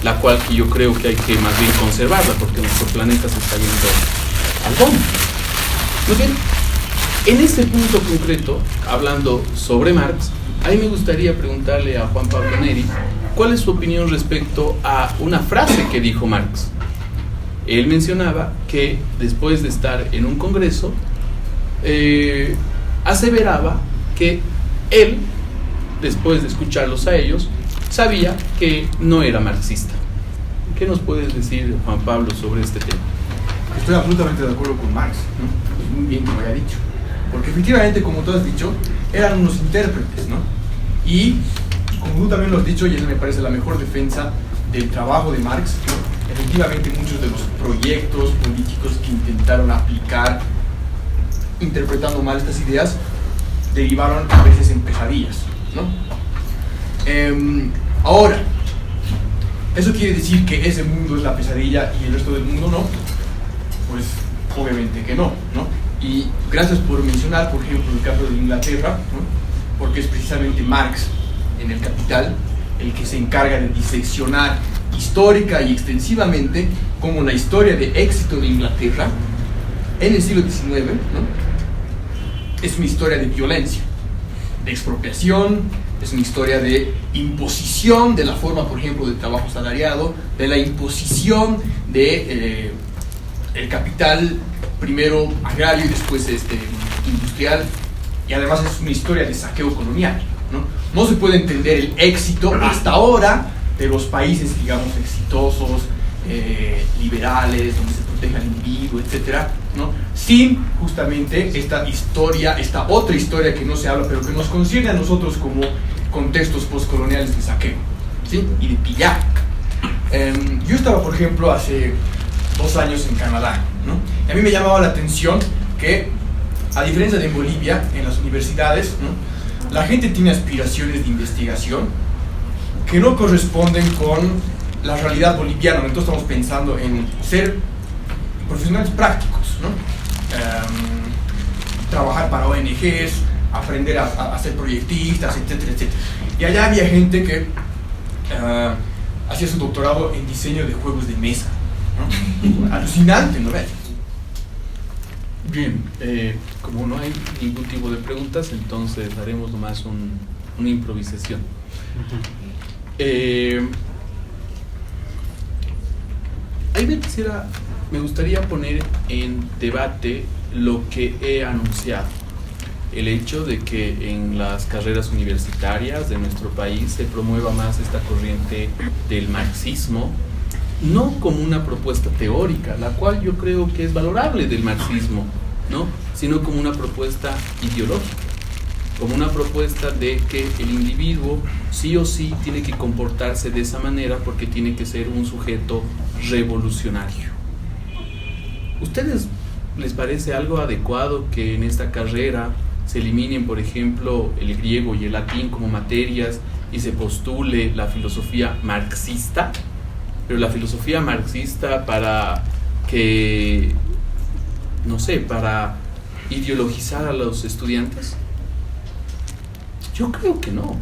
la cual que yo creo que hay que más bien conservarla, porque nuestro planeta se está yendo al fondo? Muy bien, en este punto concreto, hablando sobre Marx, a mí me gustaría preguntarle a Juan Pablo Neri cuál es su opinión respecto a una frase que dijo Marx. Él mencionaba que después de estar en un congreso, aseveraba que él, después de escucharlos a ellos, sabía que no era marxista. ¿Qué nos puedes decir, Juan Pablo, sobre este tema? Estoy absolutamente de acuerdo con Marx, ¿no? Es muy bien que lo haya dicho, porque efectivamente, como tú has dicho, eran unos intérpretes, ¿no? Y como tú también lo has dicho, y esa me parece la mejor defensa del trabajo de Marx, ¿no? Efectivamente, muchos de los proyectos políticos que intentaron aplicar interpretando mal estas ideas derivaron a veces en pesadillas, ¿no? Ahora, ¿eso quiere decir que ese mundo es la pesadilla y el resto del mundo no? Pues obviamente que no, ¿no? Y gracias por mencionar, por ejemplo, el caso de Inglaterra, ¿no? Porque es precisamente Marx en El Capital el que se encarga de diseccionar histórica y extensivamente como la historia de éxito de Inglaterra en el siglo XIX, ¿no? Es una historia de violencia, de expropiación, es una historia de imposición de la forma, por ejemplo, del trabajo asalariado, de la imposición de el capital, primero agrario y después industrial, y además es una historia de saqueo colonial, ¿no? No se puede entender el éxito hasta ahora de los países, digamos, exitosos, liberales, donde se protege al individuo, etcétera, ¿no? Sin justamente esta historia, esta otra historia que no se habla, pero que nos concierne a nosotros como contextos postcoloniales de saqueo, ¿sí? Y de pillar. Yo estaba, por ejemplo, hace 2 años en Canadá, ¿no? Y a mí me llamaba la atención que, a diferencia de en Bolivia, en las universidades, ¿no? La gente tiene aspiraciones de investigación que no corresponden con la realidad boliviana. Entonces estamos pensando en ser profesionales prácticos, ¿no? Trabajar para ONGs, aprender a ser proyectistas, etcétera, etcétera. Y allá había gente que hacía su doctorado en diseño de juegos de mesa, ¿no? Alucinante, ¿no ves? Bien, como no hay ningún tipo de preguntas, entonces haremos nomás una improvisación. Ahí me gustaría poner en debate lo que he anunciado, el hecho de que en las carreras universitarias de nuestro país se promueva más esta corriente del marxismo, no como una propuesta teórica, la cual yo creo que es valorable del marxismo, ¿no? Sino como una propuesta ideológica, como una propuesta de que el individuo sí o sí tiene que comportarse de esa manera porque tiene que ser un sujeto revolucionario. ¿Ustedes les parece algo adecuado que en esta carrera se eliminen, por ejemplo, el griego y el latín como materias y se postule la filosofía marxista, pero la filosofía marxista para que, no sé, para ideologizar a los estudiantes. Yo creo que no.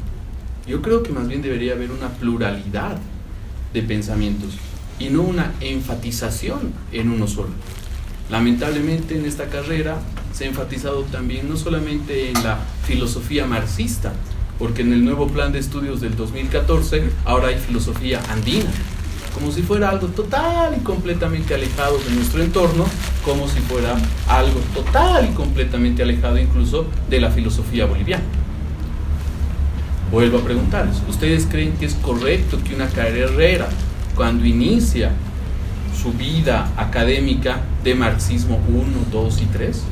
Yo creo que más bien debería haber una pluralidad de pensamientos y no una enfatización en uno solo. Lamentablemente en esta carrera se ha enfatizado también no solamente en la filosofía marxista, porque en el nuevo plan de estudios del 2014 ahora hay filosofía andina, como si fuera algo total y completamente alejado de nuestro entorno, como si fuera algo total y completamente alejado incluso de la filosofía boliviana. Vuelvo a preguntarles, ¿ustedes creen que es correcto que una carrera, cuando inicia su vida académica, de marxismo 1, 2 y 3?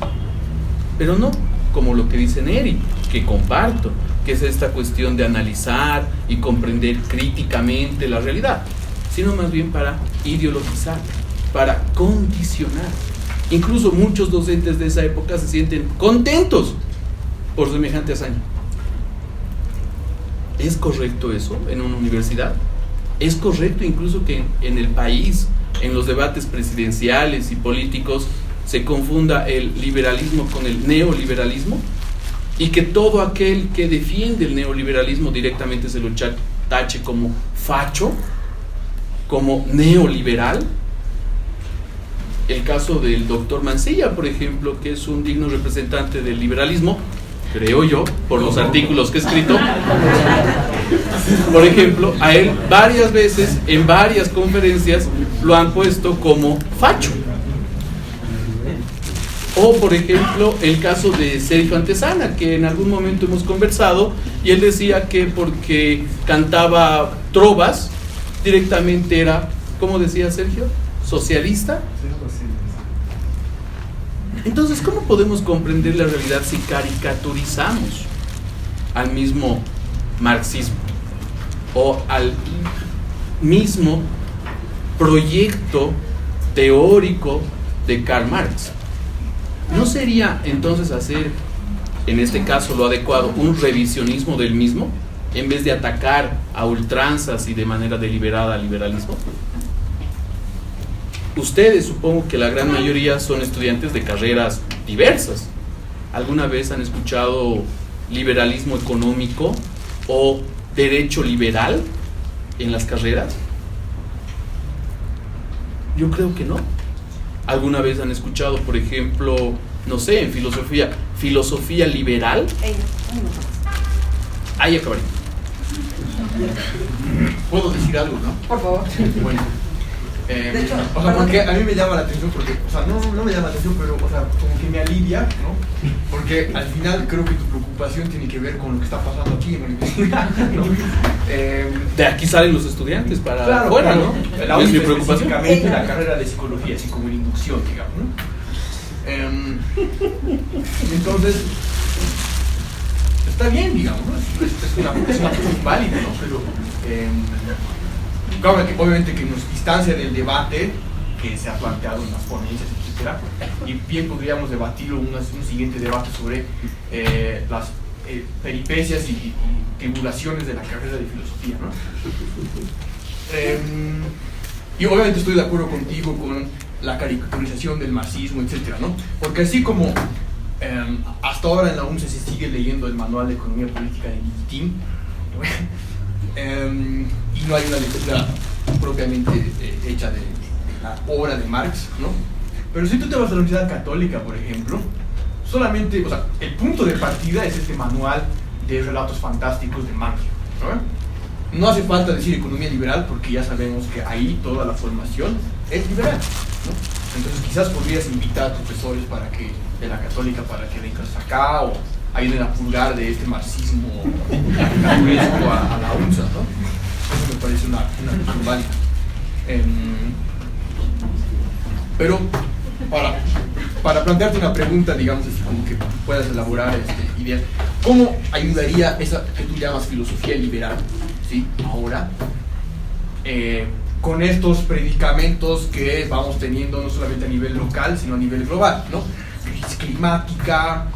Pero no, como lo que dice Neri, que comparto, que es esta cuestión de analizar y comprender críticamente la realidad, sino más bien para ideologizar, para condicionar. Incluso muchos docentes de esa época se sienten contentos por semejante hazaña. ¿Es correcto eso en una universidad? ¿Es correcto incluso que en el país, en los debates presidenciales y políticos, se confunda el liberalismo con el neoliberalismo? Y que todo aquel que defiende el neoliberalismo directamente se lo tache como facho, como neoliberal. El caso del doctor Mancilla, por ejemplo, que es un digno representante del liberalismo, creo yo, por los artículos que he escrito. Por ejemplo, a él varias veces, en varias conferencias, lo han puesto como facho. O, por ejemplo, el caso de Sergio Antesana, que en algún momento hemos conversado, y él decía que porque cantaba trovas, directamente era, ¿cómo decía Sergio? ¿Socialista? Entonces, ¿cómo podemos comprender la realidad si caricaturizamos al mismo marxismo o al mismo proyecto teórico de Karl Marx? ¿No sería entonces hacer, en este caso lo adecuado, un revisionismo del mismo, en vez de atacar a ultranzas y de manera deliberada al liberalismo? Ustedes, supongo que la gran mayoría son estudiantes de carreras diversas. ¿Alguna vez han escuchado liberalismo económico o derecho liberal en las carreras? Yo creo que no. ¿Alguna vez han escuchado, por ejemplo, no sé, en filosofía liberal? Ahí acabaré. ¿Puedo decir algo, no? Por favor. Bueno. De hecho, o sea, porque a mí me llama la atención, porque, o sea, no me llama la atención, pero, o sea, como que me alivia, ¿no? Porque al final creo que tu preocupación tiene que ver con lo que está pasando aquí en la universidad, ¿no? De aquí salen los estudiantes para claro, afuera, claro, ¿no? La Es mi preocupación. Específicamente la carrera de psicología, así como en inducción, digamos, ¿no? Entonces, está bien, digamos, ¿no? Es una cuestión válida, ¿no? Pero, claro, que obviamente que nos distancia del debate que se ha planteado en las ponencias, etcétera, y bien podríamos debatir un siguiente debate sobre las peripecias y tribulaciones de la carrera de filosofía, ¿no? Y obviamente estoy de acuerdo contigo con la caricaturización del marxismo, etcétera, ¿no? Porque así como hasta ahora en la UNCE se sigue leyendo el manual de economía política de Guillotín, y no hay una lectura propiamente hecha de la obra de Marx, ¿no? Pero si tú te vas a la Universidad Católica, por ejemplo, solamente, o sea, el punto de partida es este manual de relatos fantásticos de Marx, ¿no? No hace falta decir economía liberal porque ya sabemos que ahí toda la formación es liberal, ¿no? Entonces quizás podrías invitar a profesores de la Católica para que vengan acá o ayuden a purgar de este marxismo caricaturesco a la UNSA, ¿no? Eso me parece una cuestión válida. Pero para plantearte una pregunta, digamos así como que puedas elaborar ideas, ¿cómo ayudaría esa que tú llamas filosofía liberal, ¿sí? Ahora, con estos predicamentos que vamos teniendo no solamente a nivel local, sino a nivel global, ¿no? Crisis climática,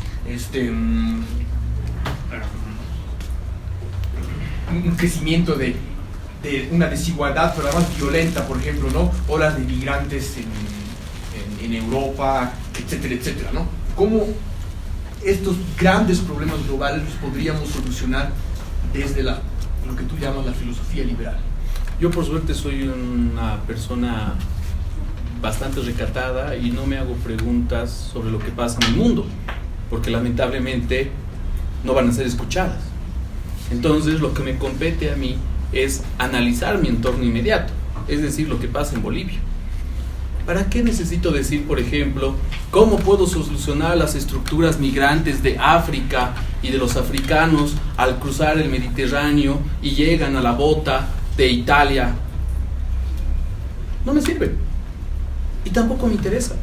un crecimiento de una desigualdad, pero además violenta, por ejemplo, ¿no? Olas de migrantes en Europa, etcétera, etcétera, ¿no? ¿Cómo estos grandes problemas globales los podríamos solucionar desde lo que tú llamas la filosofía liberal? Yo por suerte soy una persona bastante recatada y no me hago preguntas sobre lo que pasa en el mundo, porque lamentablemente no van a ser escuchadas. Entonces lo que me compete a mí es analizar mi entorno inmediato, es decir, lo que pasa en Bolivia. ¿Para qué necesito decir, por ejemplo, cómo puedo solucionar las estructuras migrantes de África y de los africanos al cruzar el Mediterráneo y llegan a la bota de Italia? No me sirve y tampoco me interesa.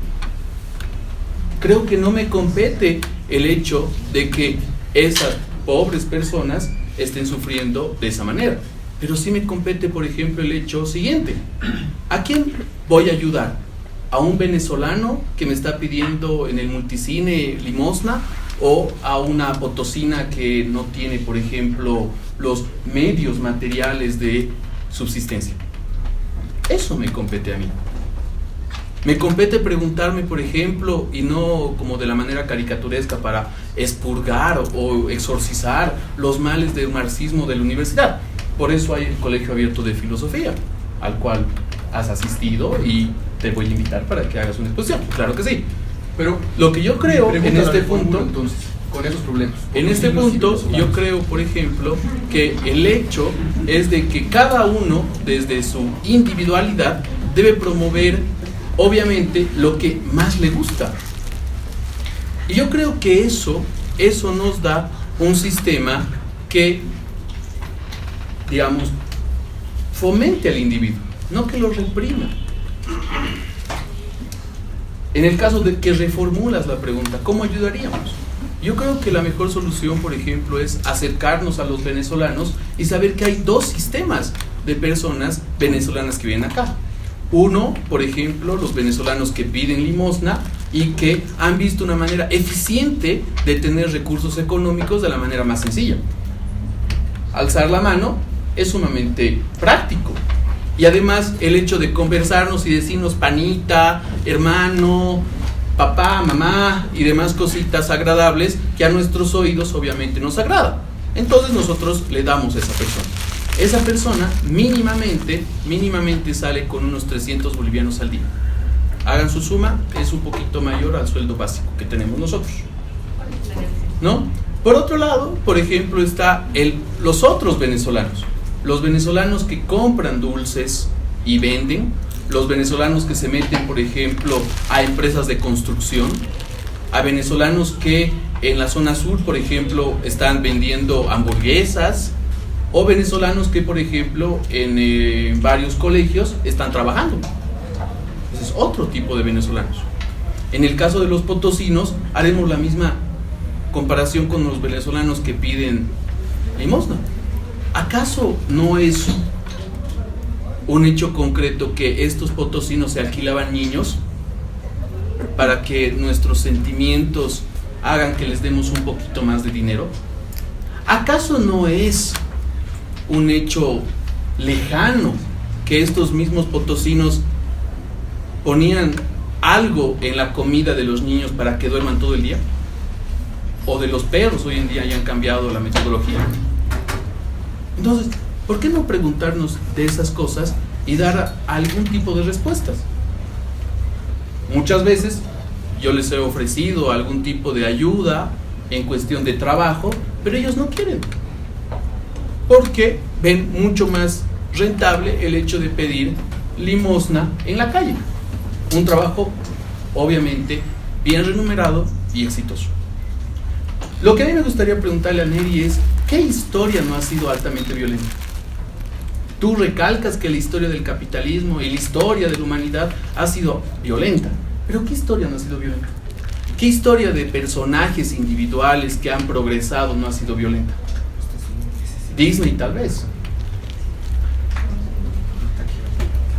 Creo que no me compete el hecho de que esas pobres personas estén sufriendo de esa manera, pero sí me compete, por ejemplo, el hecho siguiente: ¿a quién voy a ayudar? ¿A un venezolano que me está pidiendo en el multicine limosna? ¿O a una potosina que no tiene, por ejemplo, los medios materiales de subsistencia? Eso me compete a mí. Me compete preguntarme, por ejemplo, y no como de la manera caricaturesca para expurgar o exorcizar los males del marxismo de la universidad. Por eso hay el Colegio Abierto de Filosofía, al cual has asistido y te voy a invitar para que hagas una exposición. Claro que sí. Pero lo que yo creo en este punto, entonces, con esos problemas. En este punto, yo creo, por ejemplo, que el hecho es de que cada uno, desde su individualidad, debe promover, obviamente, lo que más le gusta. Y yo creo que eso nos da un sistema que, digamos, fomente al individuo, no que lo reprima. En el caso de que reformulas la pregunta, ¿cómo ayudaríamos? Yo creo que la mejor solución, por ejemplo, es acercarnos a los venezolanos y saber que hay dos sistemas de personas venezolanas que vienen acá. Uno, por ejemplo, los venezolanos que piden limosna y que han visto una manera eficiente de tener recursos económicos de la manera más sencilla. Alzar la mano es sumamente práctico. Y además el hecho de conversarnos y decirnos panita, hermano, papá, mamá y demás cositas agradables que a nuestros oídos obviamente nos agrada. Entonces nosotros le damos a esa persona. Esa persona mínimamente sale con unos 300 bolivianos al día. Hagan su suma, es un poquito mayor al sueldo básico que tenemos nosotros, ¿no? Por otro lado, por ejemplo, está los otros venezolanos. Los venezolanos que compran dulces y venden, los venezolanos que se meten, por ejemplo, a empresas de construcción, a venezolanos que en la zona sur, por ejemplo, están vendiendo hamburguesas, o venezolanos que, por ejemplo, en varios colegios están trabajando. Ese es otro tipo de venezolanos. En el caso de los potosinos, haremos la misma comparación con los venezolanos que piden limosna. ¿Acaso no es un hecho concreto que estos potosinos se alquilaban niños para que nuestros sentimientos hagan que les demos un poquito más de dinero? ¿Acaso no es un hecho lejano que estos mismos potosinos ponían algo en la comida de los niños para que duerman todo el día? O de los perros, hoy en día ya han cambiado la metodología. Entonces, ¿por qué no preguntarnos de esas cosas y dar algún tipo de respuestas? Muchas veces yo les he ofrecido algún tipo de ayuda en cuestión de trabajo, pero ellos no quieren, porque ven mucho más rentable el hecho de pedir limosna en la calle. Un trabajo, obviamente, bien remunerado y exitoso. Lo que a mí me gustaría preguntarle a Neri es: ¿qué historia no ha sido altamente violenta? Tú recalcas que la historia del capitalismo y la historia de la humanidad ha sido violenta, pero ¿qué historia no ha sido violenta? ¿Qué historia de personajes individuales que han progresado no ha sido violenta? Disney, tal vez.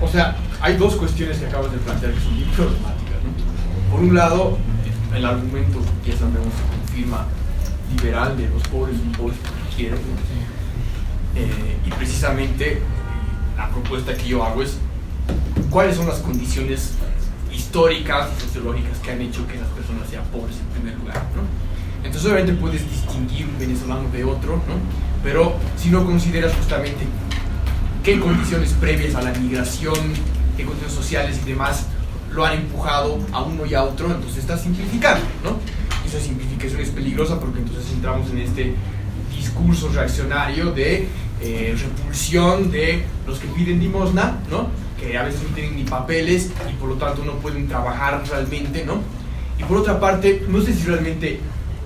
O sea, hay dos cuestiones que acabas de plantear que son muy problemáticas, ¿no? Por un lado, el argumento que esa se confirma liberal de los pobres y pobres que quieren, y precisamente la propuesta que yo hago es cuáles son las condiciones históricas y sociológicas que han hecho que las personas sean pobres en primer lugar, ¿no? Entonces obviamente puedes distinguir un venezolano de otro, ¿no? Pero si no consideras justamente qué condiciones previas a la migración, qué condiciones sociales y demás lo han empujado a uno y a otro, entonces estás simplificando, ¿no? Y esa simplificación es peligrosa porque entonces entramos en este discurso reaccionario de repulsión de los que piden limosna, ¿no? Que a veces no tienen ni papeles y por lo tanto no pueden trabajar realmente, ¿no? Y por otra parte, no sé si realmente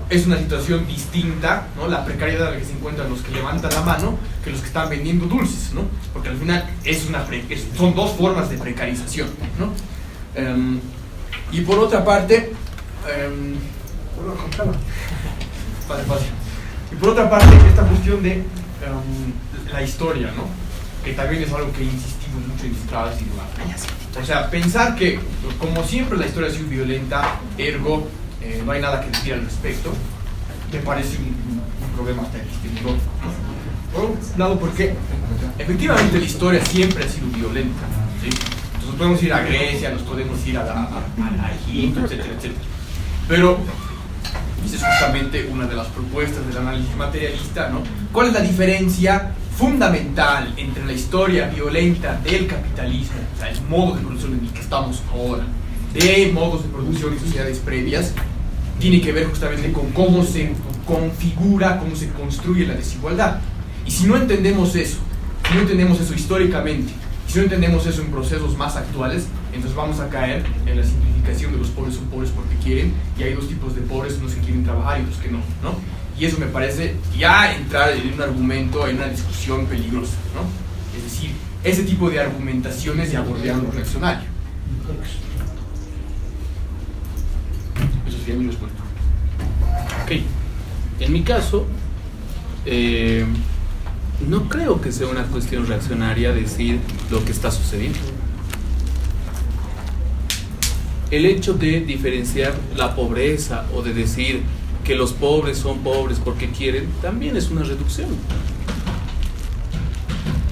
es una situación distinta, ¿no? La precariedad en la que se encuentran los que levantan la mano que los que están vendiendo dulces, ¿no? Porque al final son dos formas de precarización, ¿no? Y por otra parte, y por otra parte, esta cuestión de la historia, ¿no? Que también es algo que insistimos mucho en Strauss y demás. O sea, pensar que, como siempre, la historia ha sido violenta, ergo, no hay nada que decir al respecto, me parece un problema hasta epistemológico, ¿no? Por un lado, porque efectivamente la historia siempre ha sido violenta, ¿sí? Entonces podemos ir a Grecia, nos podemos ir a Egipto, etcétera, etcétera. Pero esa es justamente una de las propuestas del análisis materialista, ¿no? ¿Cuál es la diferencia fundamental entre la historia violenta del capitalismo, o sea, el modo de producción en el que estamos ahora, de modos de producción y sociedades previas? Tiene que ver justamente con cómo se configura, cómo se construye la desigualdad. Y si no entendemos eso históricamente, si no entendemos eso en procesos más actuales, entonces vamos a caer en la simplificación de los pobres son pobres porque quieren, y hay dos tipos de pobres, unos que quieren trabajar y otros que no, ¿no? Y eso me parece ya entrar en un argumento, en una discusión peligrosa, ¿no? Es decir, ese tipo de argumentaciones ya bordean lo reaccionario. Eso sería mi respuesta. Ok, en mi caso, no creo que sea una cuestión reaccionaria decir lo que está sucediendo. El hecho de diferenciar la pobreza o de decir que los pobres son pobres porque quieren, también es una reducción.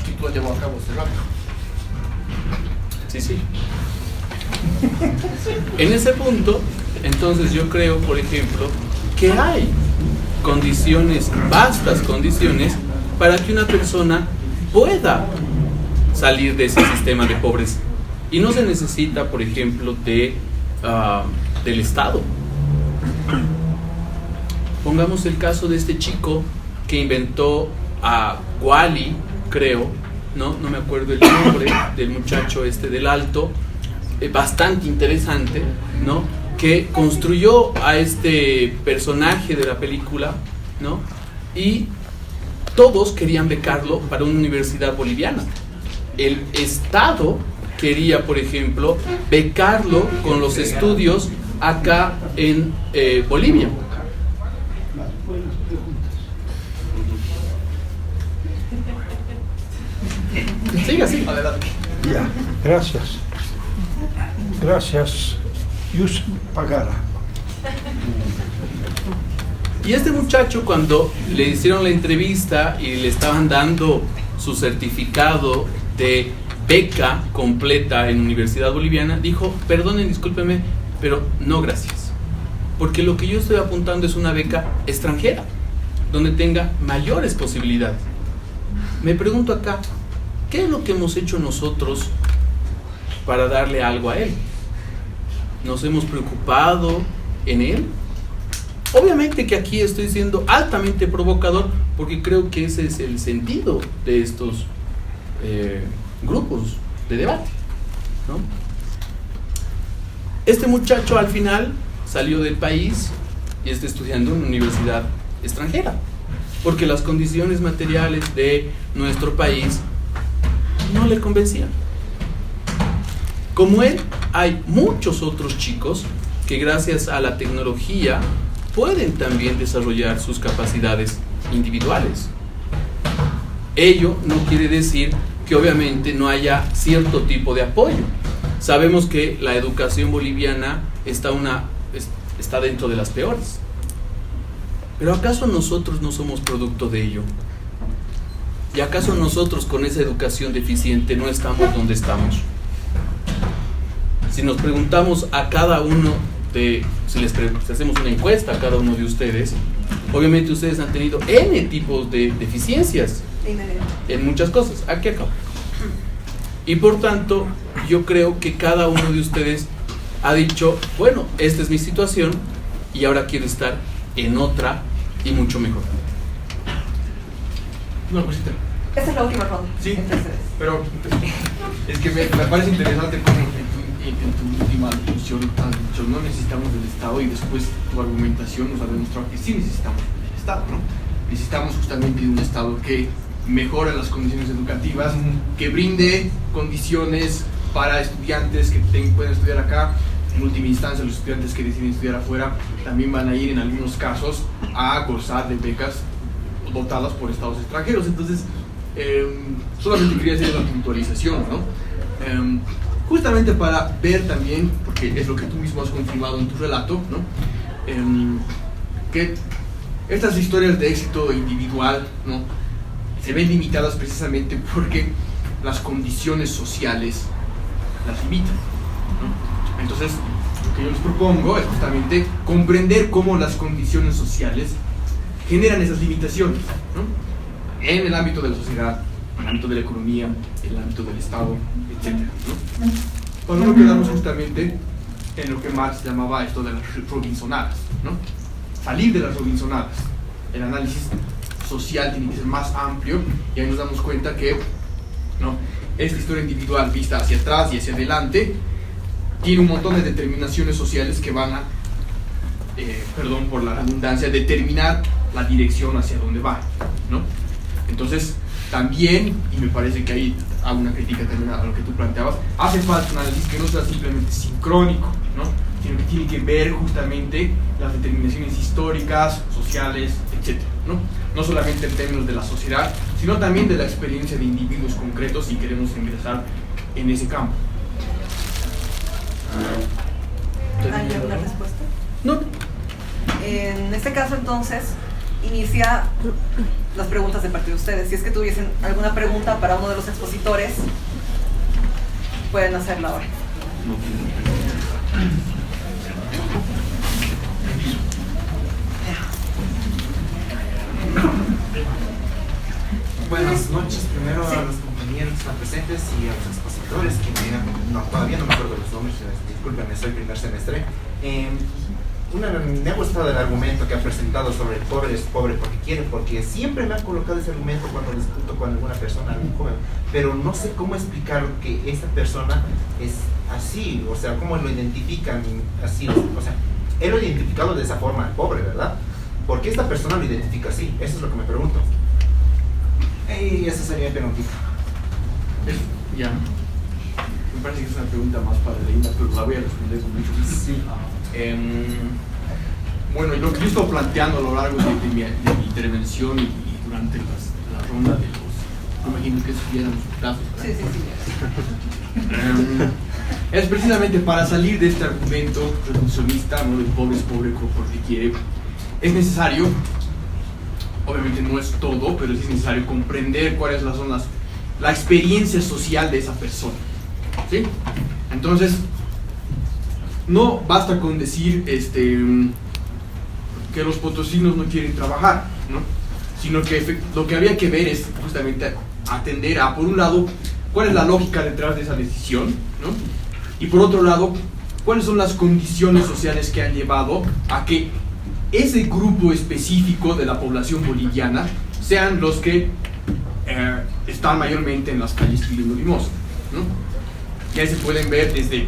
¿Y tú has llevado a cabo este rato? Sí. En ese punto, entonces yo creo, por ejemplo, que hay condiciones, vastas condiciones, para que una persona pueda salir de ese sistema de pobreza. Y no se necesita, por ejemplo, del Estado. Pongamos el caso de este chico que inventó a Wall-E, creo, no me acuerdo el nombre del muchacho del Alto, bastante interesante, ¿no? Que construyó a este personaje de la película, ¿no? Y todos querían becarlo para una universidad boliviana. El Estado quería, por ejemplo, becarlo con los estudios acá en Bolivia. Siga, sí. Adelante. Ya, gracias. Yus Pagara. Y este muchacho, cuando le hicieron la entrevista y le estaban dando su certificado de beca completa en Universidad Boliviana, dijo: perdonen, discúlpenme, pero no gracias, porque lo que yo estoy apuntando es una beca extranjera, donde tenga mayores posibilidades. Me pregunto acá, ¿qué es lo que hemos hecho nosotros para darle algo a él? ¿Nos hemos preocupado en él? Obviamente que aquí estoy siendo altamente provocador, porque creo que ese es el sentido de estos grupos de debate, ¿no? Este muchacho al final salió del país y está estudiando en una universidad extranjera, porque las condiciones materiales de nuestro país no le convencían. Como él, hay muchos otros chicos que gracias a la tecnología pueden también desarrollar sus capacidades individuales. Ello no quiere decir que obviamente no haya cierto tipo de apoyo. Sabemos que la educación boliviana está dentro de las peores. ¿Pero acaso nosotros no somos producto de ello? ¿Y acaso nosotros con esa educación deficiente no estamos donde estamos? Si nos preguntamos a cada uno si hacemos una encuesta a cada uno de ustedes, obviamente ustedes han tenido N tipos de deficiencias en muchas cosas. Aquí acabo. Y por tanto, yo creo que cada uno de ustedes ha dicho, bueno, esta es mi situación y ahora quiero estar en otra y mucho mejor. Una cosita. Esta es la última ronda. Sí, entre ustedes. pero es que me parece interesante cómo en tu última discusión has dicho, no necesitamos del Estado, y después tu argumentación nos ha demostrado que sí necesitamos del Estado, ¿no? Necesitamos justamente de un Estado que mejore las condiciones educativas, que brinde condiciones para estudiantes que pueden estudiar acá. En última instancia, los estudiantes que deciden estudiar afuera también van a ir en algunos casos a gozar de becas dotadas por estados extranjeros. Entonces, solamente quería hacer una puntualización, ¿no? Justamente para ver también, porque es lo que tú mismo has confirmado en tu relato, ¿no? Que estas historias de éxito individual, ¿no?, se ven limitadas precisamente porque las condiciones sociales las limitan, ¿no? Entonces, lo que yo les propongo es justamente comprender cómo las condiciones sociales generan esas limitaciones, ¿no?, en el ámbito de la sociedad, en el ámbito de la economía, en el ámbito del Estado, etc., ¿no? Para no quedarnos justamente en lo que Marx llamaba esto de las Robinsonadas, ¿no? Salir de las Robinsonadas. El análisis social tiene que ser más amplio, y ahí nos damos cuenta que, ¿no?, esta historia individual vista hacia atrás y hacia adelante tiene un montón de determinaciones sociales que van a, perdón por la redundancia, determinar la dirección hacia dónde va, ¿no? Entonces, también, y me parece que ahí hago una crítica también a lo que tú planteabas, hace falta un análisis que no sea simplemente sincrónico, ¿no?, sino que tiene que ver justamente las determinaciones históricas, sociales, etc., ¿no? No solamente en términos de la sociedad, sino también de la experiencia de individuos concretos, si queremos ingresar en ese campo. ¿Hay alguna respuesta? No. En este caso, entonces, inicia las preguntas de parte de ustedes. Si es que tuviesen alguna pregunta para uno de los expositores, pueden hacerla ahora. Buenas noches, primero a los compañeros que están presentes y a los expositores que todavía no me acuerdo los nombres, discúlpenme, soy primer semestre. Me ha gustado el argumento que ha presentado sobre el pobre es pobre porque quiere, porque siempre me han colocado ese argumento cuando discuto con alguna persona, algún joven, pero no sé cómo explicar que esta persona es así, o sea, cómo lo identifican así, o sea, él lo ha identificado de esa forma, el pobre, ¿verdad? ¿Por qué esta persona lo identifica así? Eso es lo que me pregunto. Y esa sería mi preguntita. Ya. Me parece que es una pregunta más para Linda, pero la voy a responder con mucho gusto. Sí. Bueno, y lo que yo he estado planteando a lo largo de mi intervención y durante la ronda de los... Me imagino que eso ya eran los plazos, ¿verdad? Sí. Es precisamente para salir de este argumento reduccionista, ¿no?, del pobre es pobre porque quiere. Es necesario, obviamente no es todo, pero sí es necesario comprender cuáles son la experiencia social de esa persona, ¿sí? Entonces, no basta con decir que los potosinos no quieren trabajar, ¿no?, sino que lo que había que ver es justamente atender a, por un lado, cuál es la lógica detrás de esa decisión, ¿no?, y por otro lado, cuáles son las condiciones sociales que han llevado a que ese grupo específico de la población boliviana sean los que están mayormente en las calles pidiendo limosna, ¿no? Y ahí se pueden ver desde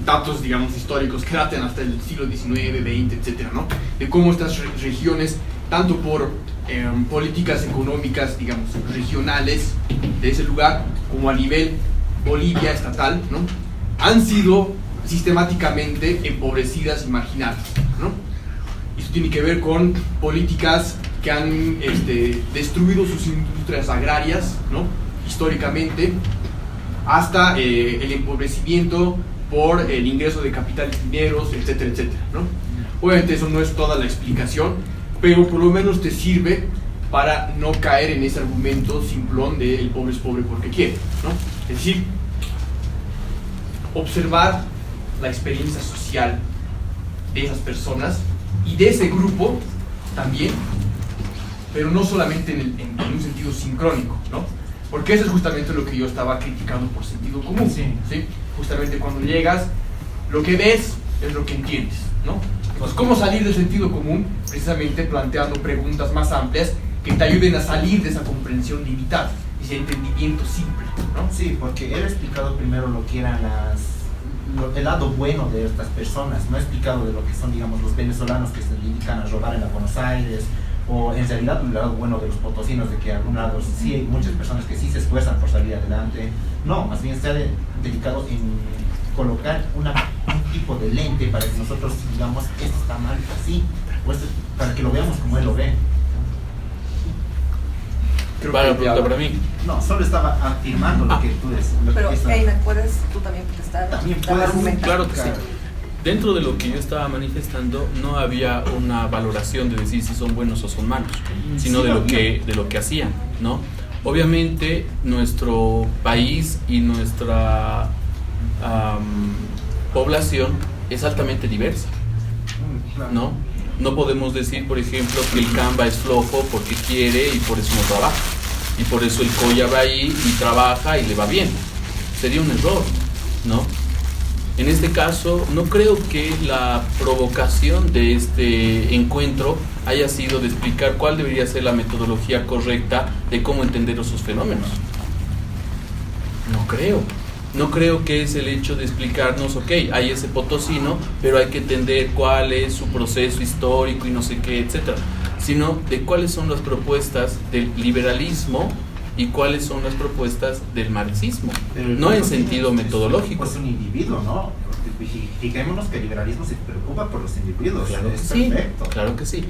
datos, digamos, históricos que daten hasta el siglo XIX, XX, etcétera, ¿no?, de cómo estas regiones, tanto por políticas económicas, digamos, regionales de ese lugar, como a nivel Bolivia estatal, ¿no?, han sido sistemáticamente empobrecidas y marginadas, ¿no? Y eso tiene que ver con políticas que han destruido sus industrias agrarias, ¿no?, históricamente, hasta el empobrecimiento por el ingreso de capitales mineros, etcétera, etcétera, ¿no? Obviamente eso no es toda la explicación, pero por lo menos te sirve para no caer en ese argumento simplón de el pobre es pobre porque quiere, ¿no? Es decir, observar la experiencia social de esas personas y de ese grupo también, pero no solamente en un sentido sincrónico, ¿no? Porque eso es justamente lo que yo estaba criticando por sentido común, Sí. ¿sí? Justamente cuando llegas, lo que ves es lo que entiendes, ¿no? Entonces, ¿cómo salir del sentido común? Precisamente planteando preguntas más amplias que te ayuden a salir de esa comprensión limitada, ese entendimiento simple, ¿no? Sí, porque él ha explicado primero lo que eran el lado bueno de estas personas, no ha explicado de lo que son, digamos, los venezolanos que se dedican a robar en la Buenos Aires, o en realidad el lado bueno de los potosinos, de que a algún lado sí hay muchas personas que sí se esfuerzan por salir adelante. No, más bien se ha dedicado en colocar un tipo de lente para que nosotros digamos, esto está mal así, o esto, para que lo veamos como él lo ve. Creo Para, que pregunta para mí. No, solo estaba afirmando lo que tú eres. Pero, Einar, ¿puedes tú también contestar? También Dar puedes, argumentos? Claro que sí. Dentro de lo que yo estaba manifestando no había una valoración de decir si son buenos o son malos, sino Sí, de lo que hacían, ¿no? Obviamente nuestro país y nuestra población es altamente diversa, Claro. ¿no? No podemos decir, por ejemplo, que el Camba es flojo porque quiere y por eso no trabaja. Y por eso el Coya va ahí y trabaja y le va bien. Sería un error, ¿no? En este caso, no creo que la provocación de este encuentro haya sido de explicar cuál debería ser la metodología correcta de cómo entender esos fenómenos. No creo. No creo que es el hecho de explicarnos, ok, hay ese potosino, pero hay que entender cuál es su proceso histórico y no sé qué, etcétera, sino de cuáles son las propuestas del liberalismo y cuáles son las propuestas del marxismo, Pero el no en potosino sentido es metodológico. Pues un individuo, ¿no? Fijémonos que el liberalismo se preocupa por los individuos. Claro que es sí, perfecto. claro que sí.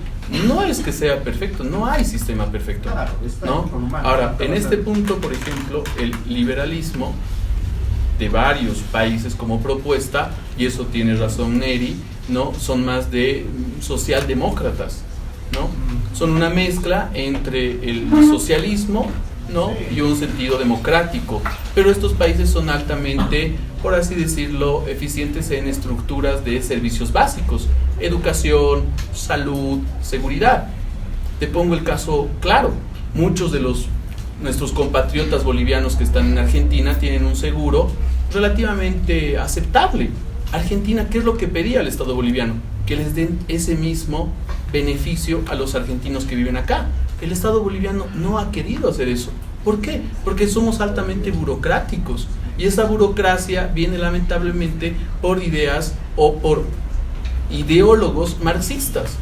No es que sea perfecto, no hay sistema perfecto, Claro, está ¿no? por humano. Ahora, Pero en este punto, por ejemplo, el liberalismo de varios países como propuesta, y eso tiene razón Neri, ¿no? Son más de socialdemócratas, ¿no? Son una mezcla entre el socialismo, ¿no? Sí. Y un sentido democrático, pero estos países son altamente, por así decirlo, eficientes en estructuras de servicios básicos, educación, salud, seguridad. Te pongo el caso claro, muchos de nuestros compatriotas bolivianos que están en Argentina tienen un seguro relativamente aceptable. Argentina, ¿qué es lo que pedía el Estado boliviano? Que les den ese mismo beneficio a los argentinos que viven acá. El Estado boliviano no ha querido hacer eso. ¿Por qué? Porque somos altamente burocráticos y esa burocracia viene lamentablemente por ideas o por ideólogos marxistas.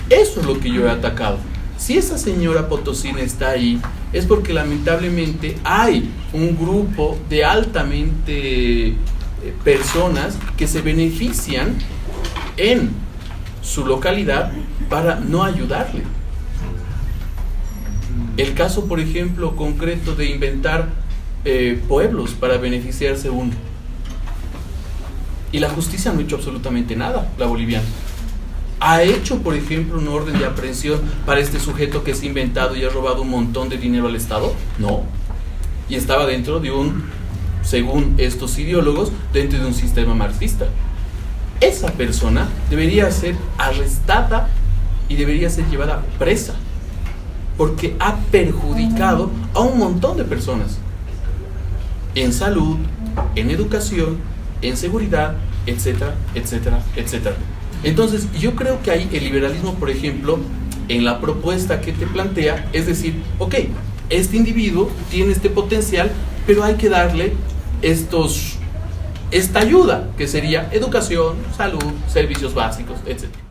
Eso es lo que yo he atacado. Si esa señora potosina está ahí, es porque lamentablemente hay un grupo de altamente personas que se benefician en su localidad para no ayudarle. El caso, por ejemplo, concreto de inventar pueblos para beneficiarse uno. Y la justicia no ha hecho absolutamente nada, la boliviana. ¿Ha hecho, por ejemplo, una orden de aprehensión para este sujeto que se ha inventado y ha robado un montón de dinero al Estado? No. Y estaba dentro de según estos ideólogos, dentro de un sistema marxista. Esa persona debería ser arrestada y debería ser llevada presa, porque ha perjudicado a un montón de personas en salud, en educación, en seguridad, etcétera, etcétera, etcétera. Entonces, yo creo que ahí el liberalismo, por ejemplo, en la propuesta que te plantea, es decir, ok, este individuo tiene este potencial, pero hay que darle esta ayuda, que sería educación, salud, servicios básicos, etcétera.